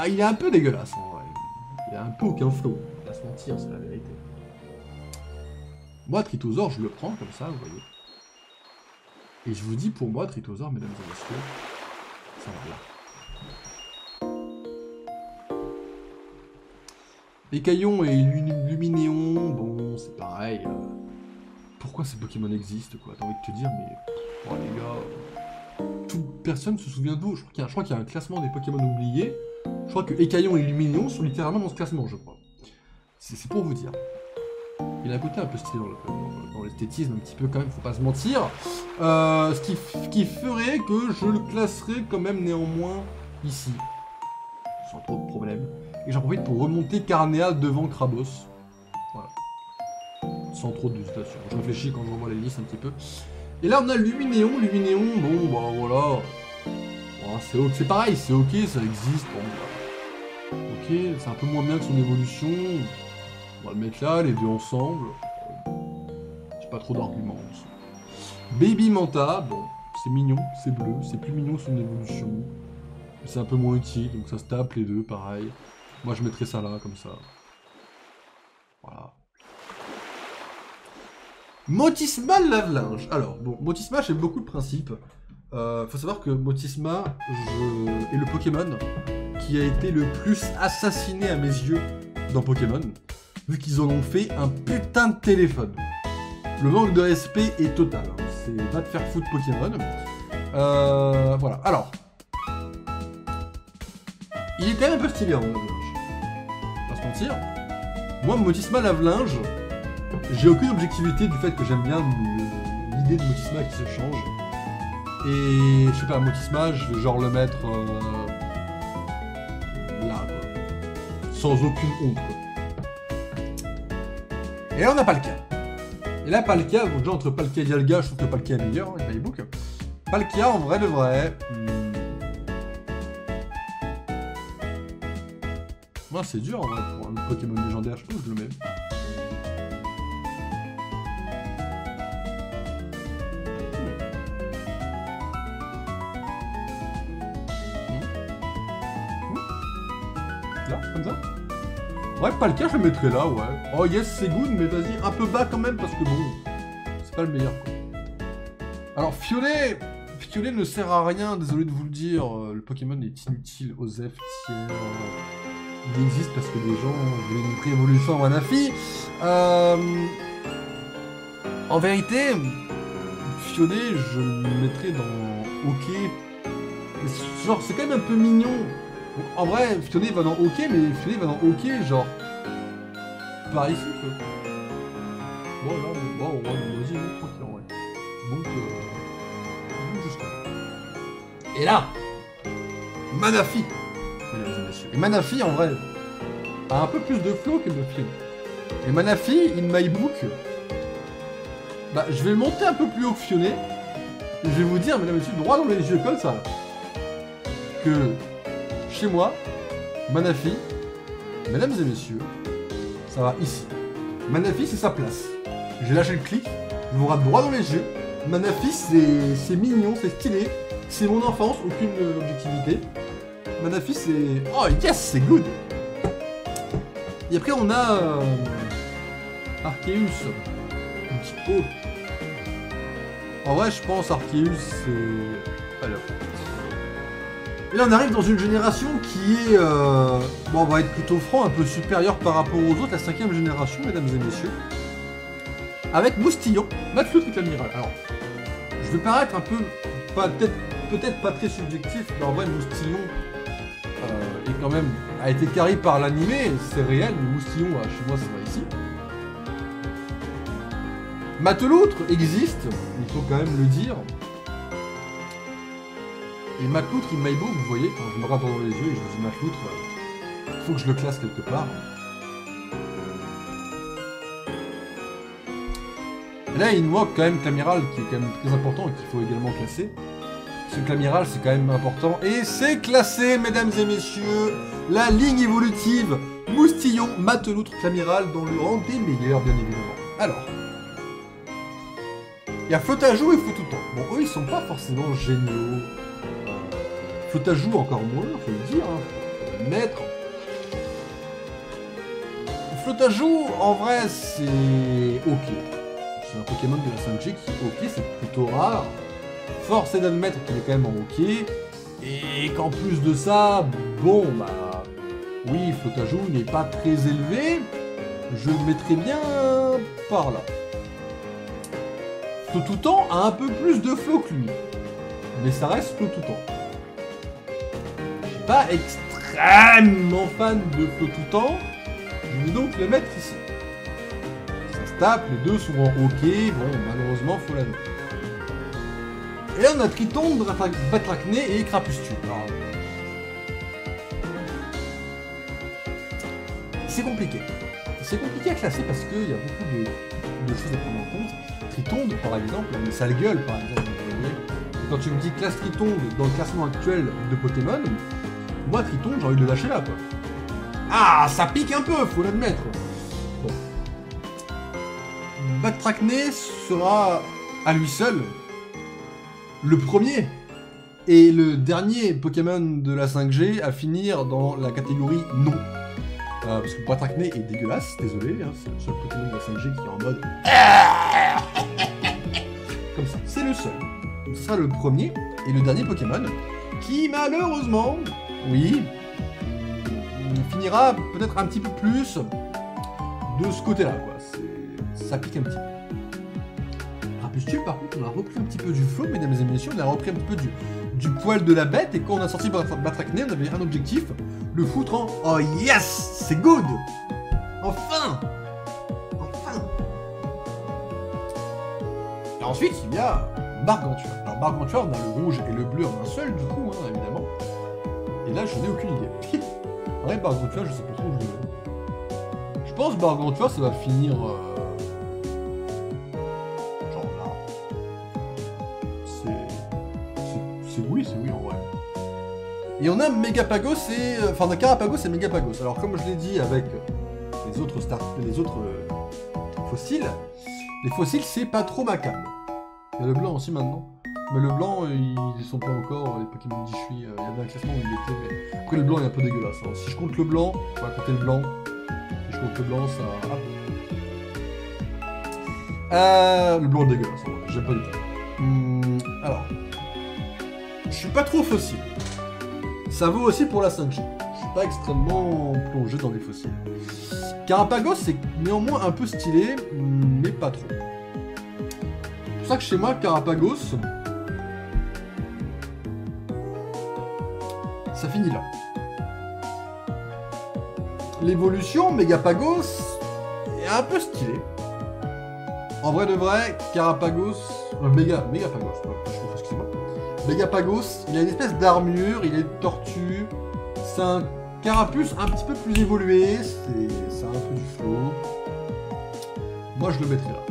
il est un peu dégueulasse, en vrai. Il a un peu aucun flow. À se mentir, c'est la vérité. Moi, Tritosaur, je le prends comme ça, vous voyez. Et je vous dis, pour moi, Tritosaur, mesdames et messieurs, ça va là. Écaillon et Luminéon, bon, c'est pareil. Pourquoi ces Pokémon existent, quoi? T'as envie de te dire, mais... Oh, les gars... Personne se souvient de vous. Je crois qu'il y a un classement des Pokémon oubliés. Je crois que Écaillon et Luminéon sont littéralement dans ce classement, je crois. C'est pour vous dire. Il a un côté un peu stylé dans l'esthétisme, un petit peu quand même, faut pas se mentir. Ce qui ferait que je le classerais quand même néanmoins ici. Sans trop de problème. Et j'en profite pour remonter Carnéal devant Krabos. Voilà. Sans trop d'hésitation. Je réfléchis quand je revois les listes un petit peu. Et là on a Luminéon. Luminéon, bon bah voilà. Oh, c'est pareil, c'est ok, ça existe. Bon, bah. Ok, c'est un peu moins bien que son évolution. On va le mettre là, les deux ensemble. J'ai pas trop d'arguments. Baby Manta, bon, c'est mignon, c'est bleu, c'est plus mignon que son évolution. C'est un peu moins utile, donc ça se tape les deux, pareil. Moi je mettrais ça là, comme ça. Voilà. Motisma lave-linge. Alors, bon, Motisma, j'ai beaucoup de principes. Faut savoir que Motisma est le Pokémon qui a été le plus assassiné à mes yeux dans Pokémon, vu qu'ils en ont fait un putain de téléphone. Le manque de respect est total. Hein. C'est va te faire foutre Pokémon. Voilà. Alors, il est quand même un peu stylé en lave-linge. Pas se mentir. Moi, Motisma lave-linge, j'ai aucune objectivité du fait que j'aime bien l'idée de Motisma qui se change. Et je sais pas, Motisma, je vais genre le mettre là, quoi. Sans aucune honte, quoi. Et là, on n'a pas le cas. Et là, Palkia, donc déjà entre Palkia et Dialga, je trouve que Palkia est meilleur, hein, avec Playbook. Palkia, en vrai de vrai. Moi, c'est dur en vrai pour un Pokémon légendaire, je trouve que je le mets. Là, comme ça. Ouais, Palkia, je le mettrais là, ouais. Oh yes, c'est good, mais vas-y, un peu bas quand même, parce que bon, c'est pas le meilleur, quoi. Alors, Violet ne sert à rien, désolé de vous le dire, le Pokémon est inutile, Osef, tiers... Il existe parce que des gens voulaient une pré-évolution en Manafi. En vérité, Violet, je le mettrais dans OK. Genre, c'est quand même un peu mignon. Donc, en vrai, Violet va dans OK, mais Violet va dans OK, genre... Par ici, quoi. Bon, là, bon, vas-y, tranquille, en vrai. Donc, juste là. Et là, Manafi. Et Manafi, en vrai, a un peu plus de flow que Violet. Et Manafi, in my book, bah, je vais le monter un peu plus haut que Violet. Et je vais vous dire, mesdames et messieurs, droit dans les yeux comme ça, que chez moi, Manafi, mesdames et messieurs, ça va ici. Manafi, c'est sa place. J'ai lâché le clic, je vous rate droit dans les yeux. Manafi, c'est mignon, c'est stylé, c'est mon enfance, aucune objectivité. Manafi, c'est... Oh yes, c'est good. Et après, on a... Arceus. Une petite peau. En vrai, je pense Arceus, c'est... Alors... Et là, on arrive dans une génération qui est... Bon, on va être plutôt franc, un peu supérieure par rapport aux autres, la 5ème génération, mesdames et messieurs. Avec Moustillon, Matlout et Clamiral. Alors, je vais paraître un peu... Peut-être pas très subjectif, mais en vrai, Moustillon... et quand même a été carré par l'animé, c'est réel, le Moustillon, chez moi, ça va ici. Mateloutre existe, il faut quand même le dire. Et Mateloutre, in my book, vous voyez, quand je me regarde dans les yeux et je me dis Mateloutre, il faut que je le classe quelque part. Et là, il nous manque quand même Clamiral, qui est quand même très important et qu'il faut également classer. Ce Clamiral, c'est quand même important. Et c'est classé, mesdames et messieurs, la ligne évolutive Moustillon, Mateloutre, Clamiral dans le rang des meilleurs, bien évidemment. Alors, il y a Flotajou et Floutoutan. Bon, eux, ils sont pas forcément géniaux. Flotajou, encore moins, faut le dire. Hein. Faut le mettre. Flotajou, en vrai, c'est OK. C'est un Pokémon de la 5G qui est OK, c'est plutôt rare. Force est d'admettre qu'il est quand même en OK, et qu'en plus de ça, bon, bah, oui, Flotajou n'est pas très élevé, je le mettrais bien par là. Floutoutan a un peu plus de flow que lui, mais ça reste Floutoutan. Je suis pas extrêmement fan de Floutoutan, je vais donc le mettre ici. Ça se tape, les deux sont en OK, bon, malheureusement, faut la noter. Et là, on a Triton, Batracné et Crapustule. C'est compliqué. C'est compliqué à classer parce qu'il y a beaucoup de choses à prendre en compte. Triton, par exemple, une sale gueule, par exemple. Vous voyez. Et quand tu me dis classe Triton dans le classement actuel de Pokémon, moi, Triton, j'ai envie de le lâcher là, quoi. Ah, ça pique un peu, faut l'admettre. Bon. Batracné sera à lui seul le premier et le dernier Pokémon de la 5G à finir dans la catégorie non. parce que le Batracné est dégueulasse, désolé, hein, c'est le seul Pokémon de la 5G qui est en mode... Comme ça, c'est le seul. Donc ce sera le premier et le dernier Pokémon qui, malheureusement, oui, finira peut-être un petit peu plus de ce côté-là, quoi. Ça pique un petit peu. Rappelles-tu, par contre, on a repris un petit peu du flow, mesdames et messieurs, on a repris un petit peu du poil de la bête, et quand on a sorti Batracné, on avait un objectif, le foutre en « Oh yes, c'est good! Enfin! Enfin !» Et ensuite, il y a Bargantua. Alors Bargantua, on a le rouge et le bleu en un seul, du coup, hein, évidemment. Et là, je n'ai aucune idée. Ouais, Bargantua, je sais pas trop où je vais. Je pense Bargantua, ça va finir... genre là. C'est oui en vrai. Et on a Megapagos et... Enfin, on a Carapagos et Megapagos. Alors, comme je l'ai dit avec les autres fossiles, les fossiles, c'est pas trop ma cam. Il y a le blanc aussi maintenant. Mais le blanc, ils sont pas encore les Pokémon d'Ishui. Il y avait un classement où il était, mais... Après, le blanc est un peu dégueulasse. Hein. Si je compte le blanc, on va compter le blanc. Si je compte le blanc, ça... Hop. Le blanc est dégueulasse, hein. J'aime pas du tout. Alors... Je suis pas trop fossile. Ça vaut aussi pour la 5G. Je suis pas extrêmement plongé dans les fossiles. Carapagos, c'est néanmoins un peu stylé, mais pas trop. C'est pour ça que chez moi, Carapagos... ça finit là. L'évolution, Megapagos, est un peu stylée. En vrai de vrai, Carapagos... Megapagos, excusez-moi. Megapagos, il a une espèce d'armure, il est tortue. C'est un carapuce un petit peu plus évolué, c'est un peu du flow. Moi, je le mettrais là.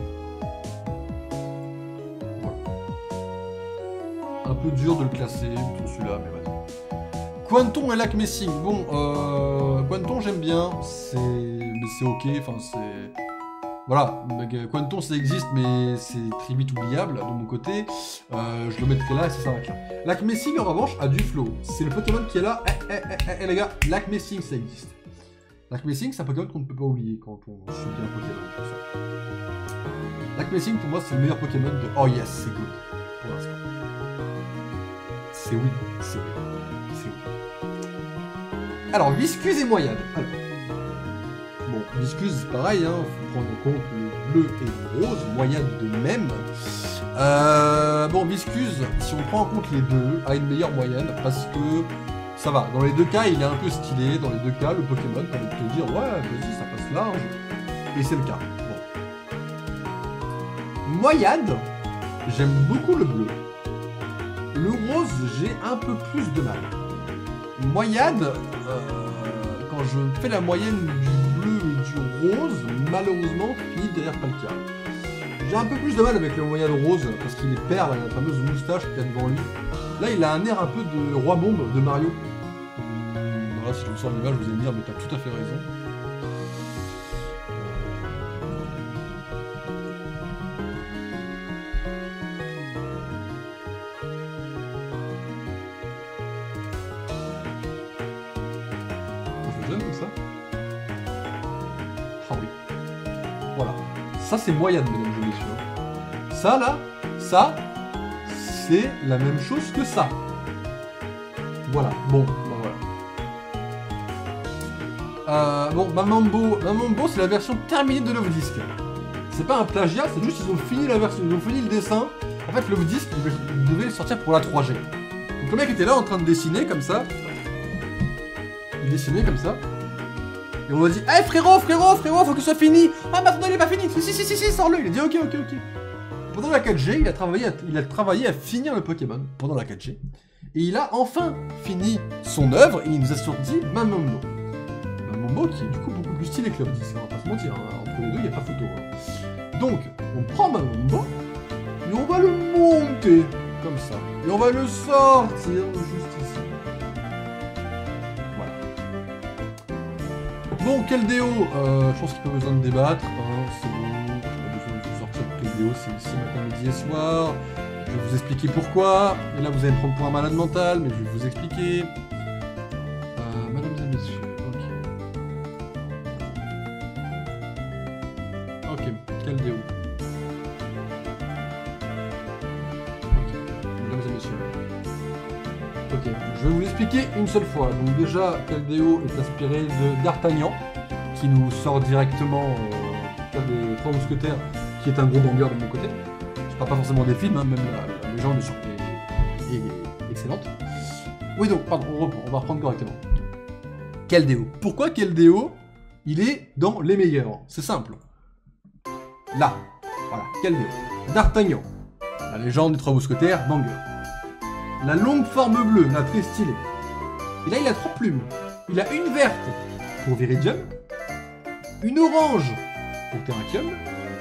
Voilà. Un peu dur de le classer, pour celui-là, mais vas-y. Quanton et Lac Messing. Bon, Quanton, j'aime bien. Mais c'est ok, enfin, c'est... Voilà, Quanton, ça existe, mais c'est très vite oubliable, de mon côté. Je le mettrai là, et ça s'arrête là. Lac Messing, en revanche, a du flow. C'est le Pokémon qui est là. Les gars, Lac Messing, ça existe. Lac Messing, c'est un Pokémon qu'on ne peut pas oublier quand on suit un Pokémon comme ça. Lac Messing, pour moi, c'est le meilleur Pokémon de... Oh yes, c'est good. Pour l'instant. C'est oui, c'est oui. C'est oui. Alors, Viscuse et Moyade. Alors. Bon, Viscuse, c'est pareil, hein. Faut prendre en compte le bleu et le rose. Moyade de même. Bon, Viscuse, si on prend en compte les deux, a une meilleure moyenne parce que ça va. Dans les deux cas, il est un peu stylé. Dans les deux cas, le Pokémon, t'as envie de te dire, ouais, vas-y, ça passe large. Et c'est le cas. Bon. Moyade, j'aime beaucoup le bleu. Le rose, j'ai un peu plus de mal. Moyade, quand je fais la moyenne du bleu et du rose, malheureusement, finit derrière Palkia. J'ai un peu plus de mal avec le moyenne rose, parce qu'il est perle, la fameuse moustache qu'il y a devant lui. Là, il a un air un peu de Roi Bombe de Mario. Voilà, si je vous sors l'image, vous allez me dire, mais t'as tout à fait raison. Je comme ça. Ah oui. Voilà. Ça, c'est moyenne, mesdames et messieurs. Ça, là, ça, c'est la même chose que ça. Voilà. Bon, bah voilà. Bon, Mamambo, c'est la version terminée de Love Disc. C'est pas un plagiat, c'est juste qu'ils ont fini la version, ils ont fini le dessin. En fait, Love Disc, il devait sortir pour la 3G. Donc le mec était là en train de dessiner comme ça. Il dessinait comme ça. Et on lui a dit, hey frérot, faut que ce soit fini. Ah, mais attendez, il est pas fini. Si, sors-le. Il a dit, ok. Pendant la 4G, il a travaillé à finir le Pokémon pendant la 4G. Et il a enfin fini son œuvre et il nous a sorti Mamambo. Mamambo qui est du coup beaucoup plus stylé que Love Disc, on va pas se mentir. Hein. Entre les deux, il n'y a pas photo. Hein. Donc, on prend Mamambo et on va le monter comme ça. Et on va le sortir juste ici. Bon, Keldeo, je pense qu'il n'y a pas besoin de débattre, hein, c'est bon, on a besoin de sortir Keldeo, c'est ici matin, midi et soir, je vais vous expliquer pourquoi, et là vous allez me prendre pour un malade mental, mais je vais vous expliquer. Mesdames et messieurs, ok. Je vais vous l'expliquer une seule fois. Donc déjà, Keldeo est inspiré de D'Artagnan, qui nous sort directement des Trois Mousquetaires, qui est un gros banger de mon côté. Je parle pas forcément des films, hein, même la légende est excellente. Oui donc, pardon, on va reprendre correctement. Keldeo. Pourquoi Keldeo, il est dans les meilleurs? C'est simple. Là, voilà, Keldeo. D'Artagnan. La légende des Trois Mousquetaires, banger. La longue forme bleue, là, très stylée. Et là, il a 3 plumes. Il a une verte pour Viridium, une orange pour Terrakium,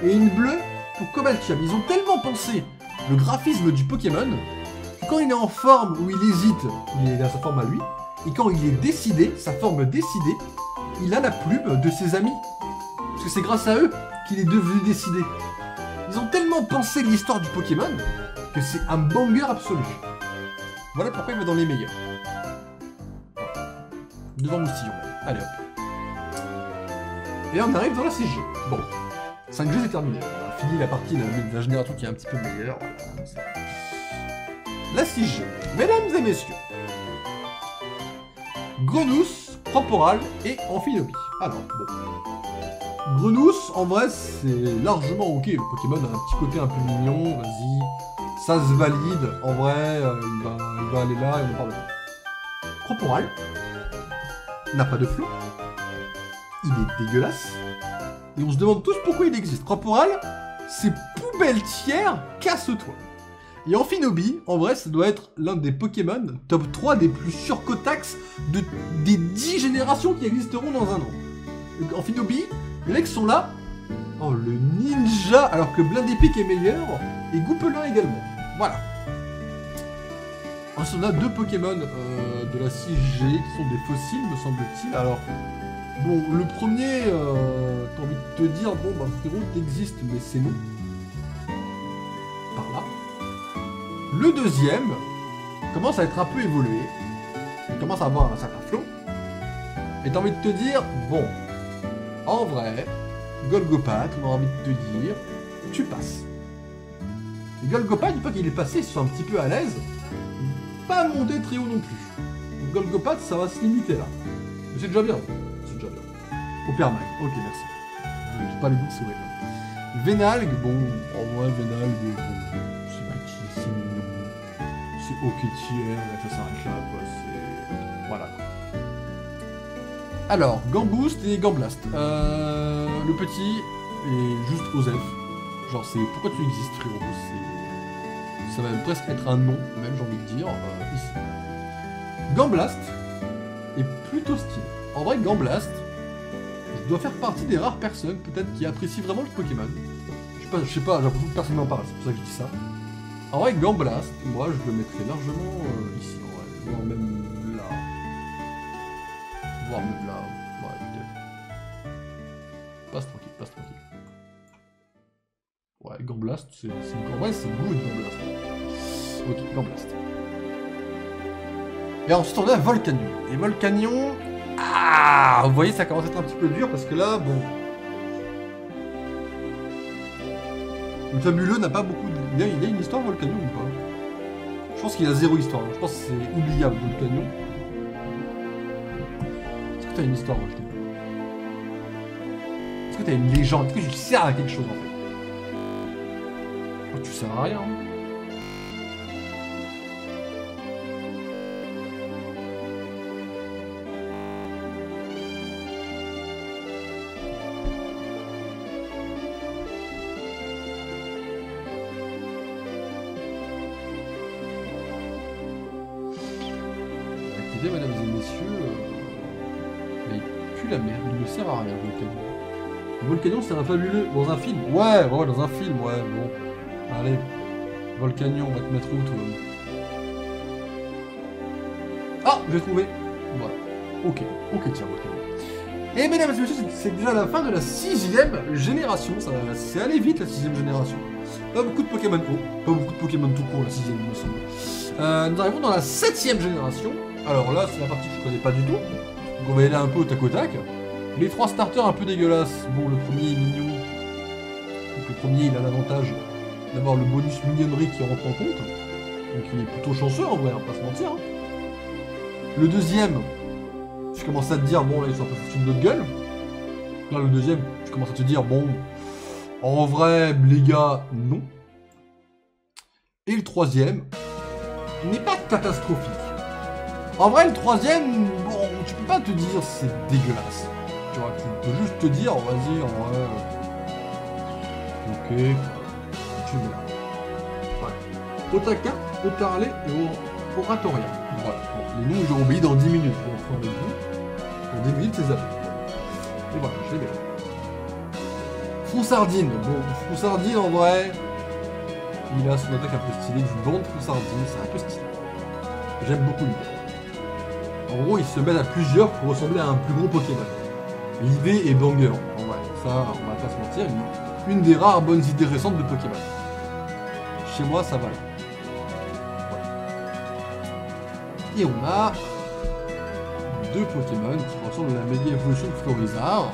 et une bleue pour Cobaltium. Ils ont tellement pensé le graphisme du Pokémon, que quand il est en forme où il hésite, il est à sa forme à lui, et quand il est décidé, sa forme décidée, il a la plume de ses amis. Parce que c'est grâce à eux qu'il est devenu décidé. Ils ont tellement pensé l'histoire du Pokémon, que c'est un banger absolu. Voilà pourquoi il va dans les meilleurs. Devant Moustillon. Allez hop. Et on arrive dans la 6G. Bon. 5G c'est terminé. On a fini la partie de la génération qui est un petit peu meilleure. Voilà. La 6G. Mesdames et messieurs. Grenousse, Proporal et Amphinobie. Alors, bon. Grenousse, en vrai, c'est largement ok. Le Pokémon a un petit côté un peu mignon. Vas-y. Ça se valide, en vrai, il va aller là et on parle de Proporal n'a pas de flot, il est dégueulasse, et on se demande tous pourquoi il existe. Proporal, c'est poubelle tiers, casse-toi. Et Amphinobie, en vrai, ça doit être l'un des Pokémon top 3 des plus surcotax des 10 générations qui existeront dans un an. Amphinobie, les mecs sont là, oh le ninja, alors que Blindépic est meilleur, et Goupelin également. Voilà. Ensuite, on a 2 Pokémon de la 6G qui sont des fossiles, me semble-t-il. Alors, bon, le premier, t'as envie de te dire, bon, bah frérot, t'existes, mais c'est non. Par là. Le deuxième commence à être un peu évolué. Il commence à avoir un certain flow. Et t'as envie de te dire, bon, en vrai, Golgopat, on a envie de te dire, tu passes. Et Golgopat, une fois qu'il est passé, ils sont un petit peu à l'aise. Pas monter très haut non plus. Golgopat, ça va se limiter là. Mais c'est déjà bien. C'est déjà bien. Au Permag. Ok, merci. J'ai pas les bouts, c'est vrai. Vénalgue, bon, en vrai, Vénalgue, bon, c'est petit, c'est mignon. C'est ok tiers, ça s'arrête là, quoi. C'est. Voilà. Alors, Gamboost et Gamblast. Le petit est juste Osef. Genre, c'est pourquoi tu existes, frérot. Ça va presque être un nom, même, j'ai envie de dire, ici. Gamblast est plutôt stylé. En vrai, Gamblast, je dois faire partie des rares personnes, peut-être, qui apprécient vraiment le Pokémon. Je sais pas, j'ai l'impression que personne n'en parle, c'est pour ça que je dis ça. En vrai, Gamblast, moi, je le mettrais largement ici, en vrai. Voire même là. Voire même là. Ouais, peut-être. Passe tranquille, passe tranquille. Ouais, Gamblast, en vrai, c'est good, Gamblast. Ok, Gamblast. Et ensuite, on a Volcanion. Et Volcanion... Ah, vous voyez, ça commence à être un petit peu dur, parce que là, bon... Le fabuleux n'a pas beaucoup de... Il a une histoire, Volcanion, ou pas? Je pense qu'il a 0 histoire. Je pense que c'est oubliable, Volcanion. Est-ce que t'as une histoire, Volcanion? Est-ce que t'as une légende? Est-ce que tu sers à quelque chose, en fait? Oh, tu sers à rien. Hein. Écoutez, mesdames et messieurs, mais il pue la merde, il ne sert à rien, Volcanion. Volcanion, c'est un fabuleux... Dans un film? Ouais, dans un film, ouais, bon. Allez, Volcanion, on va te mettre où, toi? Ah, j'ai trouvé. Voilà. Ok, tiens, Volcanion. Et mesdames et messieurs, c'est déjà la fin de la 6ème génération. C'est allé vite, la 6ème génération. Pas beaucoup de Pokémon pas beaucoup de Pokémon tout court, la 6ème, il me semble. Nous arrivons dans la 7ème génération. Alors là, c'est la partie que je connais pas du tout. Donc on va y aller un peu au tac au tac. Les 3 starters un peu dégueulasses. Bon, le premier est mignon. Donc le premier, il a l'avantage d'avoir le bonus mignonnerie qui rentre en compte. Donc il est plutôt chanceux en vrai, on va pas se mentir. Hein. Le deuxième, tu commences à te dire, bon là ils sont un peu foutus de notre gueule. Là le deuxième, tu commences à te dire, bon, en vrai, les gars, non. Et le troisième, n'est pas catastrophique. En vrai, le troisième, bon, tu peux pas te dire c'est dégueulasse. Tu vois, tu peux juste te dire, vas-y, en vrai, ok, tu mets là. Voilà. Otaka, Otarale et Oratoria. Voilà. Bon, les noms, j'ai oublié dans 10 minutes. Pour être avec vous. Dans 10 minutes, c'est zappé. Et voilà, je l'ai bien. Froussardine. Bon, Froussardine, en vrai, il a son attaque un peu stylée. Du banc de Froussardine, c'est un peu stylé. J'aime beaucoup l'idée. En gros, il se mêle à plusieurs pour ressembler à un plus gros Pokémon. L'idée est banger. En vrai, ça, on va pas se mentir. Une des rares bonnes idées récentes de Pokémon. Chez moi, ça va là. Ouais. Et on a deux Pokémon qui ressemblent à la Mega Evolution de Florizarre.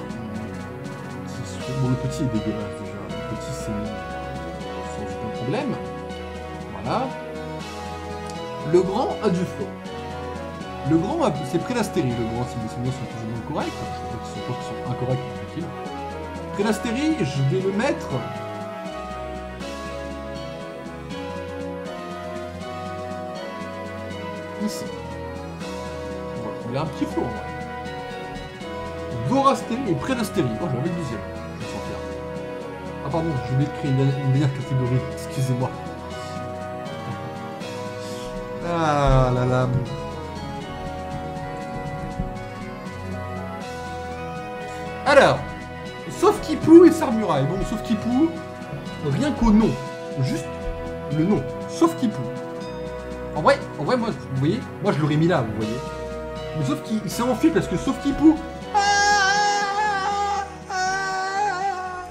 Bon, le petit est dégueulasse déjà. Le petit, c'est sans aucun problème. Voilà. Le grand a du flot. Le grand, c'est Prélastérie. Le grand, si mes souvenirs sont plus ou moins corrects. Je sais pas qu'ils sont incorrects, tranquille. Prélastérie, je vais le mettre. Ici. Voilà. Il a un petit flot, en vrai. Dorastérie et Prélastérie. Oh, j'avais le deuxième. Je vais sortir. Ah, pardon, je vais créer une dernière catégorie. Excusez-moi. Ah là là. Alors, sauf Kipou et Sarmurai. Bon, sauf Kipou, rien qu'au nom. Juste le nom. Sauf Kipou. En vrai, moi, vous voyez, moi je l'aurais mis là, vous voyez. Mais sauf qu'il s'est enfui parce que sauf Kipou,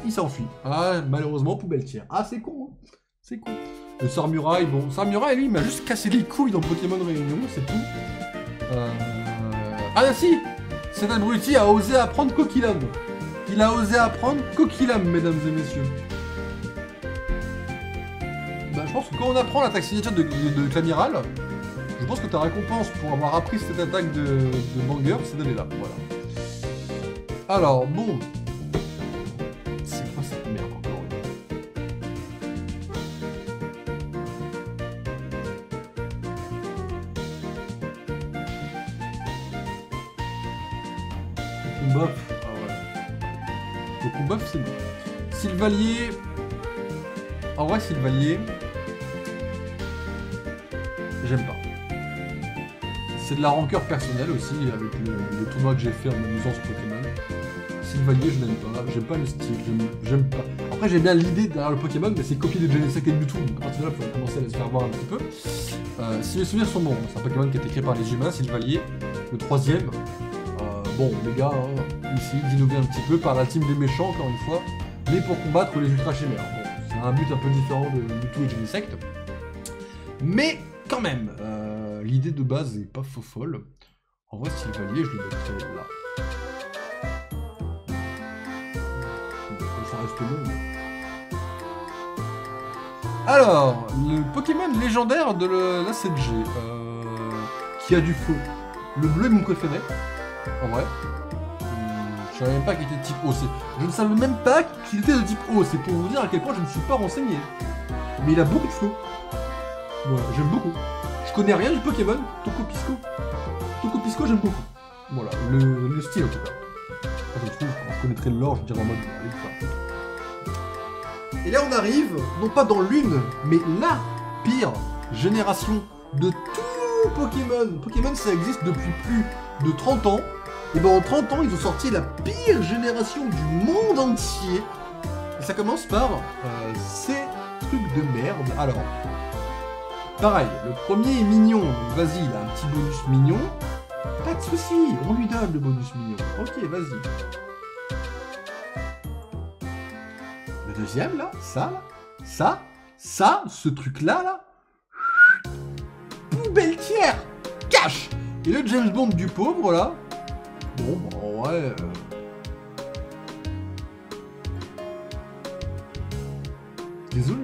il s'enfuit. Ah, malheureusement, poubelle tiers. Ah, c'est con, hein. C'est con. Le Sarmurai, bon, Sarmurai, lui, il m'a juste cassé les couilles dans Pokémon Réunion, c'est tout. Ah, si! Cet abruti a osé apprendre Coquillam. Il a osé apprendre Coquillam, mesdames et messieurs. Bah, je pense que quand on apprend l'attaque signature de Clamiral, je pense que ta récompense pour avoir appris cette attaque de Banger, c'est d'aller là. Voilà. Alors, bon. C'est quoi cette merde encore? Bof. Ah ouais. Donc bof, c'est bon. Sylvalier. En vrai, Sylvalier. J'aime pas. C'est de la rancœur personnelle aussi, avec le tournoi que j'ai fait en m'amusant sur Pokémon. Sylvalier, je n'aime pas. J'aime pas le style. J'aime pas. Après, j'aime bien l'idée derrière le Pokémon, mais c'est copié de Genesect et de Mewtwo. Donc à partir de là, il faut commencer à se faire voir un petit peu. Si mes souvenirs sont bons, c'est un Pokémon qui a été créé par les humains, Sylvalier. Le troisième. Bon, les gars, hein, ici, d'innover un petit peu par la team des méchants, encore une fois, mais pour combattre les ultra chimères. Bon, c'est un but un peu différent de Mewtwo et Genesect. Mais, quand même, l'idée de base est pas faux folle. En vrai, Sylvalier, je le mettrais là. Ça reste bon. Alors, le Pokémon légendaire de la 7G, qui a du feu. Le bleu est mon préféré. En vrai, je savais même pas qu'il était de type O. Je ne savais même pas qu'il était de type O. C'est pour vous dire à quel point je ne suis pas renseigné. Mais il a beaucoup de feu. Voilà, j'aime beaucoup. Je connais rien du Pokémon. Tokopisco. Tokopisco, j'aime beaucoup. Voilà, le style en tout cas. Enfin, je trouve, quand je connaîtrais le lore, je dirais en mode. Allez, ça. Et là, on arrive, non pas dans l'une, mais la pire génération de tout Pokémon. Pokémon, ça existe depuis plus de 30 ans. Et ben en 30 ans, ils ont sorti la pire génération du monde entier. Et ça commence par ces trucs de merde. Alors, pareil, le premier est mignon. Donc vas-y, il a un petit bonus mignon. Pas de souci, on lui donne le bonus mignon. Ok, vas-y. Le deuxième, là, ce truc-là, poubelle tiers, cash. Et le James Bond du pauvre, là, bon, bah, en vrai... Désolé.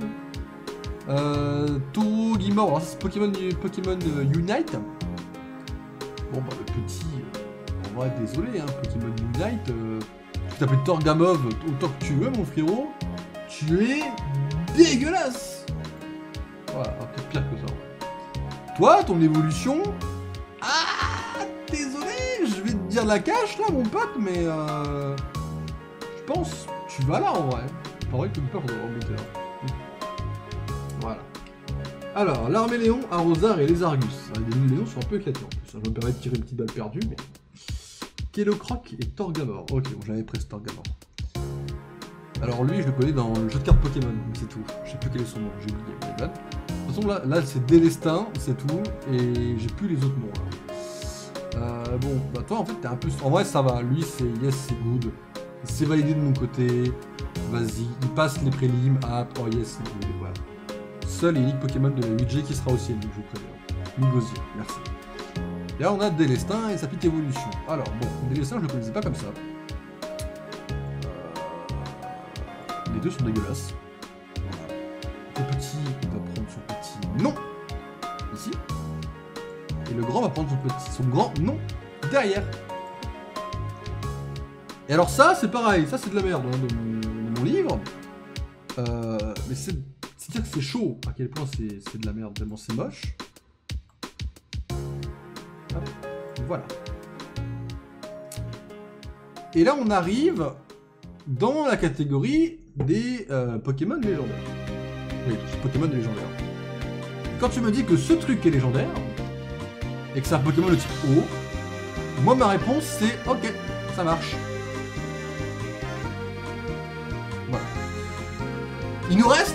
Toro Gimor, alors c'est Pokémon Unite. Bon, bah, le petit... on va être désolé, hein, Pokémon Unite, tu t'appelles Torgamov autant que tu veux, mon frérot, tu es dégueulasse. Voilà, peut-être pire que ça. Toi, ton évolution... Ah, désolé, je vais te dire la cache, là, mon pote, mais je pense tu vas là, en vrai. En vrai, tu me peur de remonter là. Voilà. Alors, l'armée Léon, Arrosard et les Argus. Les Léons sont un peu éclatés en plus. Ça me permet de tirer une petite balle perdue, mais... Kellocroc et Torgamor. Ok, bon, j'avais presque Torgamor. Alors lui, je le connais dans le jeu de cartes Pokémon, mais c'est tout. Je sais plus quel est son nom, j'ai oublié. De toute façon, là c'est Délestin, c'est tout, et j'ai plus les autres noms. Bon, bah toi, en fait, t'es un peu... En vrai, ça va. Lui, c'est yes, c'est good. C'est validé de mon côté. Vas-y, il passe les prélims. Ah, oh yes, c'est good, voilà. Seul et unique Pokémon de la 8G qui sera aussi élu, je vous préviens. Migosier, merci. Et là, on a Délestin et sa petite évolution. Alors, bon, Délestin, je le connaissais pas comme ça. Les deux sont dégueulasses. Voilà. Le petit va prendre son petit non ici. Et le grand va prendre son grand non derrière. Et alors ça, c'est pareil. Ça, c'est de la merde hein, de mon livre. Mais c'est dire que c'est chaud. À quel point c'est de la merde, tellement c'est moche. Hop, voilà. Et là, on arrive dans la catégorie des Pokémon légendaires. Oui, Pokémon légendaires. Quand tu me dis que ce truc est légendaire, et que c'est un Pokémon de type eau, moi ma réponse c'est ok, ça marche. Voilà. Il nous reste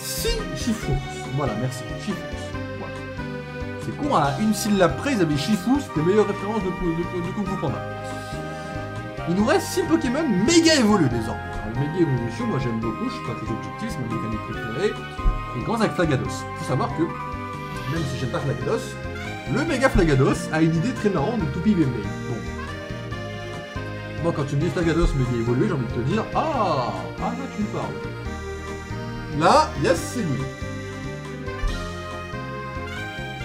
6 Chifous. Voilà, merci, Chifous. Voilà. C'est con, à une syllabe près, ils avaient Chifous, c'était la meilleure référence de Kung Fu Panda. Il nous reste 6 Pokémon méga évolués désormais. Alors, méga évolution, moi j'aime beaucoup, je suis pas très objectif, c'est ma mécanique préférée. Il commence avec Flagados. Il faut savoir que, même si j'aime pas Flagados, le méga Flagados a une idée très marrante de Toupie Beyblade. Bon. Moi quand tu me dis Flagados méga évolué, j'ai envie de te dire ah là tu me parles. Là, yes c'est good.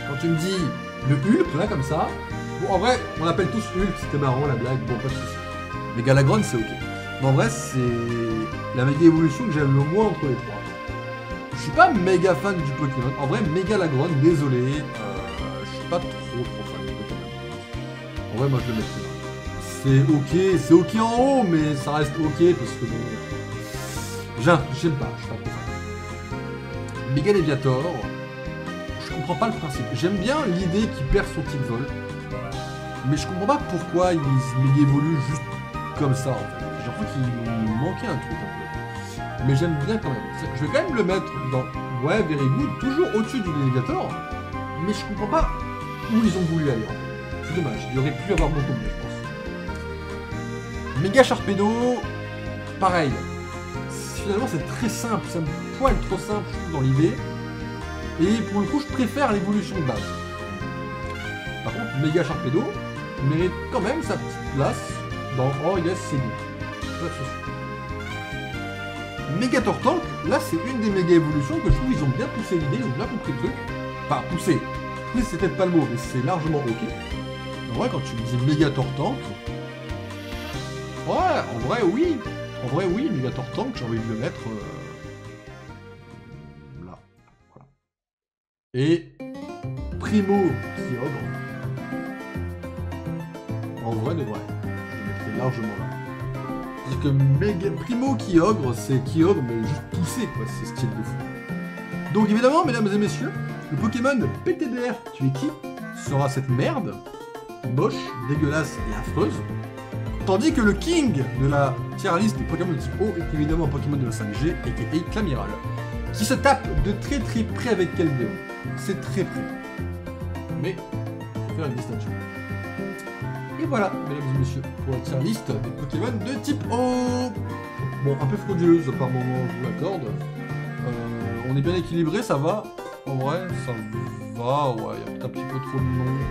Quand tu me dis le Hulk, là comme ça, bon en vrai, on l'appelle tous Hulk, c'était marrant la blague, bon pas de soucis. Mais Galagrone c'est ok. Mais en vrai c'est la méga évolution que j'aime le moins entre les trois. Je suis pas méga fan du Pokémon. En vrai, Mégalagrone, désolé, je suis pas trop fan du Pokémon. En vrai, moi je le mettrais là. C'est ok en haut, mais ça reste ok parce que bon. J'aime pas, je suis pas trop fan. Mégaleviator, je comprends pas le principe. J'aime bien l'idée qu'il perd son type vol, mais je comprends pas pourquoi il méga évolue juste comme ça en fait. J'ai l'impression qu'il manquait un truc un peu. Mais j'aime bien quand même. Je vais quand même le mettre dans ouais, very good, toujours au-dessus du Léviator, mais je comprends pas où ils ont voulu aller. C'est dommage, il aurait pu avoir beaucoup mieux, je pense. Méga Sharpedo, pareil. Finalement, c'est très simple, c'est un poil trop simple, je trouve, dans l'idée. Et pour le coup, je préfère l'évolution de base. Par contre, Méga Sharpedo mérite quand même sa petite place dans oh yes, c'est bon. Méga Tortank, là c'est une des méga évolutions que je trouve ils ont bien poussé l'idée, ils ont bien compris le truc. Enfin, poussé. Poussé c'est peut-être pas le mot, mais c'est largement ok. En vrai, quand tu me dis Méga Tortank, ouais, en vrai oui. En vrai oui, Méga Tortank, j'ai envie de le mettre là. Voilà. Et Primo Kyogre. En vrai de vrai, je le mettrais largement là. C'est-à-dire que Primo Kyogre, c'est Kyogre, mais juste poussé, quoi, c'est style de fou. Donc évidemment, mesdames et messieurs, le Pokémon PTDR, tu es qui sera cette merde, moche, dégueulasse et affreuse, tandis que le King de la tier list des Pokémon de type O est évidemment un Pokémon de la 5G, aka Clamiral, qui se tape de très très près avec Keldeo. C'est très près. Mais, il faut faire une distinction. Et voilà, mesdames et messieurs, pour la tier list des Pokémon de type O. Bon, un peu frauduleuse par moment, je vous l'accorde. On est bien équilibré, ça va. En vrai, ça va. Ouais, il y a peut-être un petit peu trop de noms.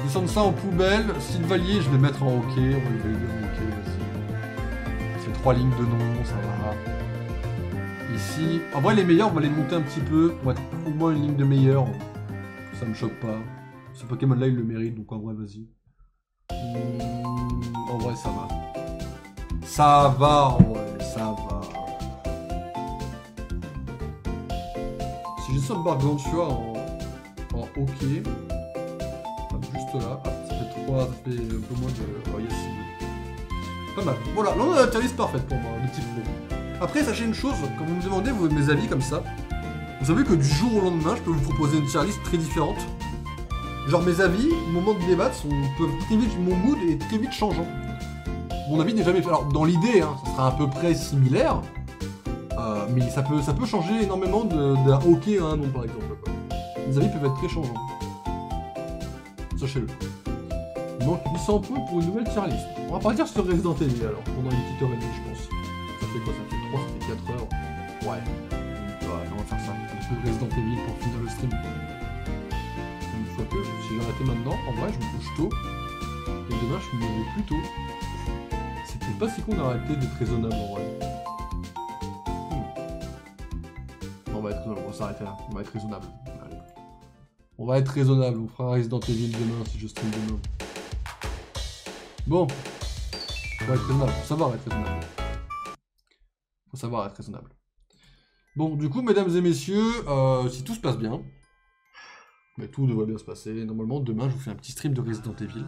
Descendre ça en poubelle. Sylvalier, je vais mettre en OK. On va lui valider en OK, vas-y. C'est 3 lignes de noms, ça va. Ici, en vrai, les meilleurs, on va les monter un petit peu. On va être au moins une ligne de meilleurs. Ça me choque pas. Ce Pokémon-là, il le mérite, donc en vrai, vas-y. En vrai, ça va. Ça va, en vrai, ça va. Si j'ai ça Gargantua en hockey, juste là, hop, ça fait 3, ça fait un peu moins de... Oh yes, pas mal. Voilà, là on a la tier list parfaite pour moi, le petit pro. Après, sachez une chose, quand vous me demandez mes avis comme ça, vous savez que du jour au lendemain, je peux vous proposer une tier list très différente. Genre mes avis, au moment de débattre, peuvent très vite, mon mood est très vite changeant. Mon avis n'est jamais fait. Alors dans l'idée, hein, ça sera à peu près similaire, mais ça peut changer énormément d'un hockey à un nom par exemple. Les avis peuvent être très changeants. Sachez-le. Il manque 800 points pour une nouvelle tier list. On va partir sur Resident Evil alors, pendant une petite heure et demie je pense. Ça fait quoi? Ça fait 3, ça fait 4 heures. Ouais. On va faire ça. Un peu de Resident Evil pour finir le stream. Une fois que, si j'arrêtais maintenant, en vrai je me couche tôt. Et demain je me lève plus tôt. C'était pas si con d'arrêter d'être raisonnable en vrai. On va être raisonnable, on va s'arrêter là. On va être raisonnable. Allez. On va être raisonnable, on fera Resident Evil demain si je stream demain. Bon. On va être raisonnable, faut savoir être raisonnable. Faut savoir être raisonnable. Bon, du coup, mesdames et messieurs, si tout se passe bien, mais tout devrait bien se passer, normalement, demain, je vous fais un petit stream de Resident Evil.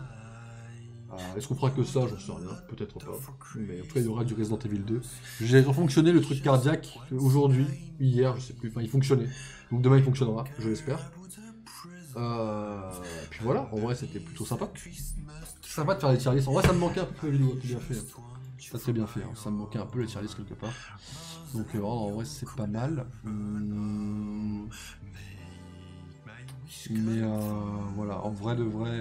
Est-ce qu'on fera que ça? J'en sais rien, peut-être pas. Mais après, il y aura du Resident Evil 2. J'ai refonctionné le truc cardiaque aujourd'hui, hier, je sais plus, enfin, il fonctionnait. Donc demain, il fonctionnera, je l'espère. Puis voilà, en vrai, c'était plutôt sympa. C'est sympa de faire des tier lists. En vrai, ça me manquait un peu la vidéo, bien fait. Pas très bien fait, hein. Ça me manquait un peu les tier lists quelque part. Donc en vrai, c'est pas mal. Mais voilà, en vrai de vrai,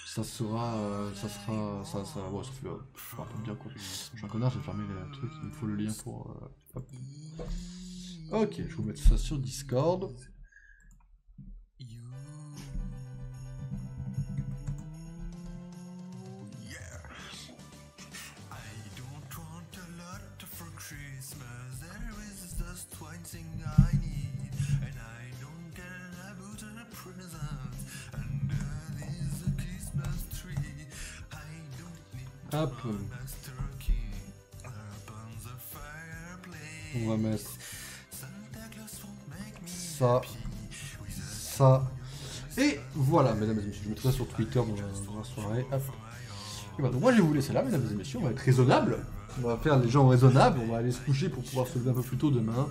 ça sera, ouais, ça fait un peu bien quoi. Je suis un connard, j'ai fermé le truc, il me faut le lien pour... hop. Ok, je vais vous mettre ça sur Discord. Hop. On va mettre ça, ça, et voilà, mesdames et messieurs, je mettrai ça sur Twitter dans la soirée. Hop. Et bah, donc moi je vais vous laisser là, mesdames et messieurs, on va être raisonnable. On va faire les gens raisonnables, on va aller se coucher pour pouvoir se lever un peu plus tôt demain.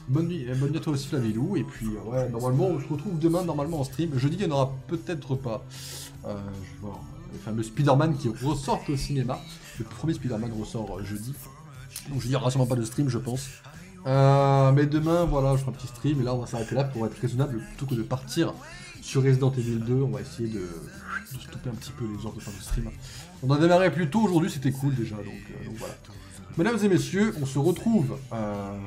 Bonne nuit à toi aussi Flavilou, et puis ouais, normalement on se retrouve demain normalement en stream. Jeudi il n'y en aura peut-être pas. Je vais voir le fameux Spider-Man qui ressort au cinéma. Le premier Spider-Man ressort jeudi. Donc je n'y aura sûrement pas de stream je pense. Mais demain voilà, je ferai un petit stream et là on va s'arrêter là pour être raisonnable plutôt que de partir sur Resident Evil 2. On va essayer de stopper un petit peu les heures de fin de stream. On a démarré plus tôt aujourd'hui, c'était cool déjà, donc voilà. Mesdames et messieurs, on se retrouve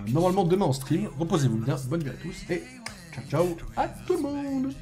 normalement demain en stream. Reposez-vous bien, bonne nuit à tous et ciao ciao à tout le monde.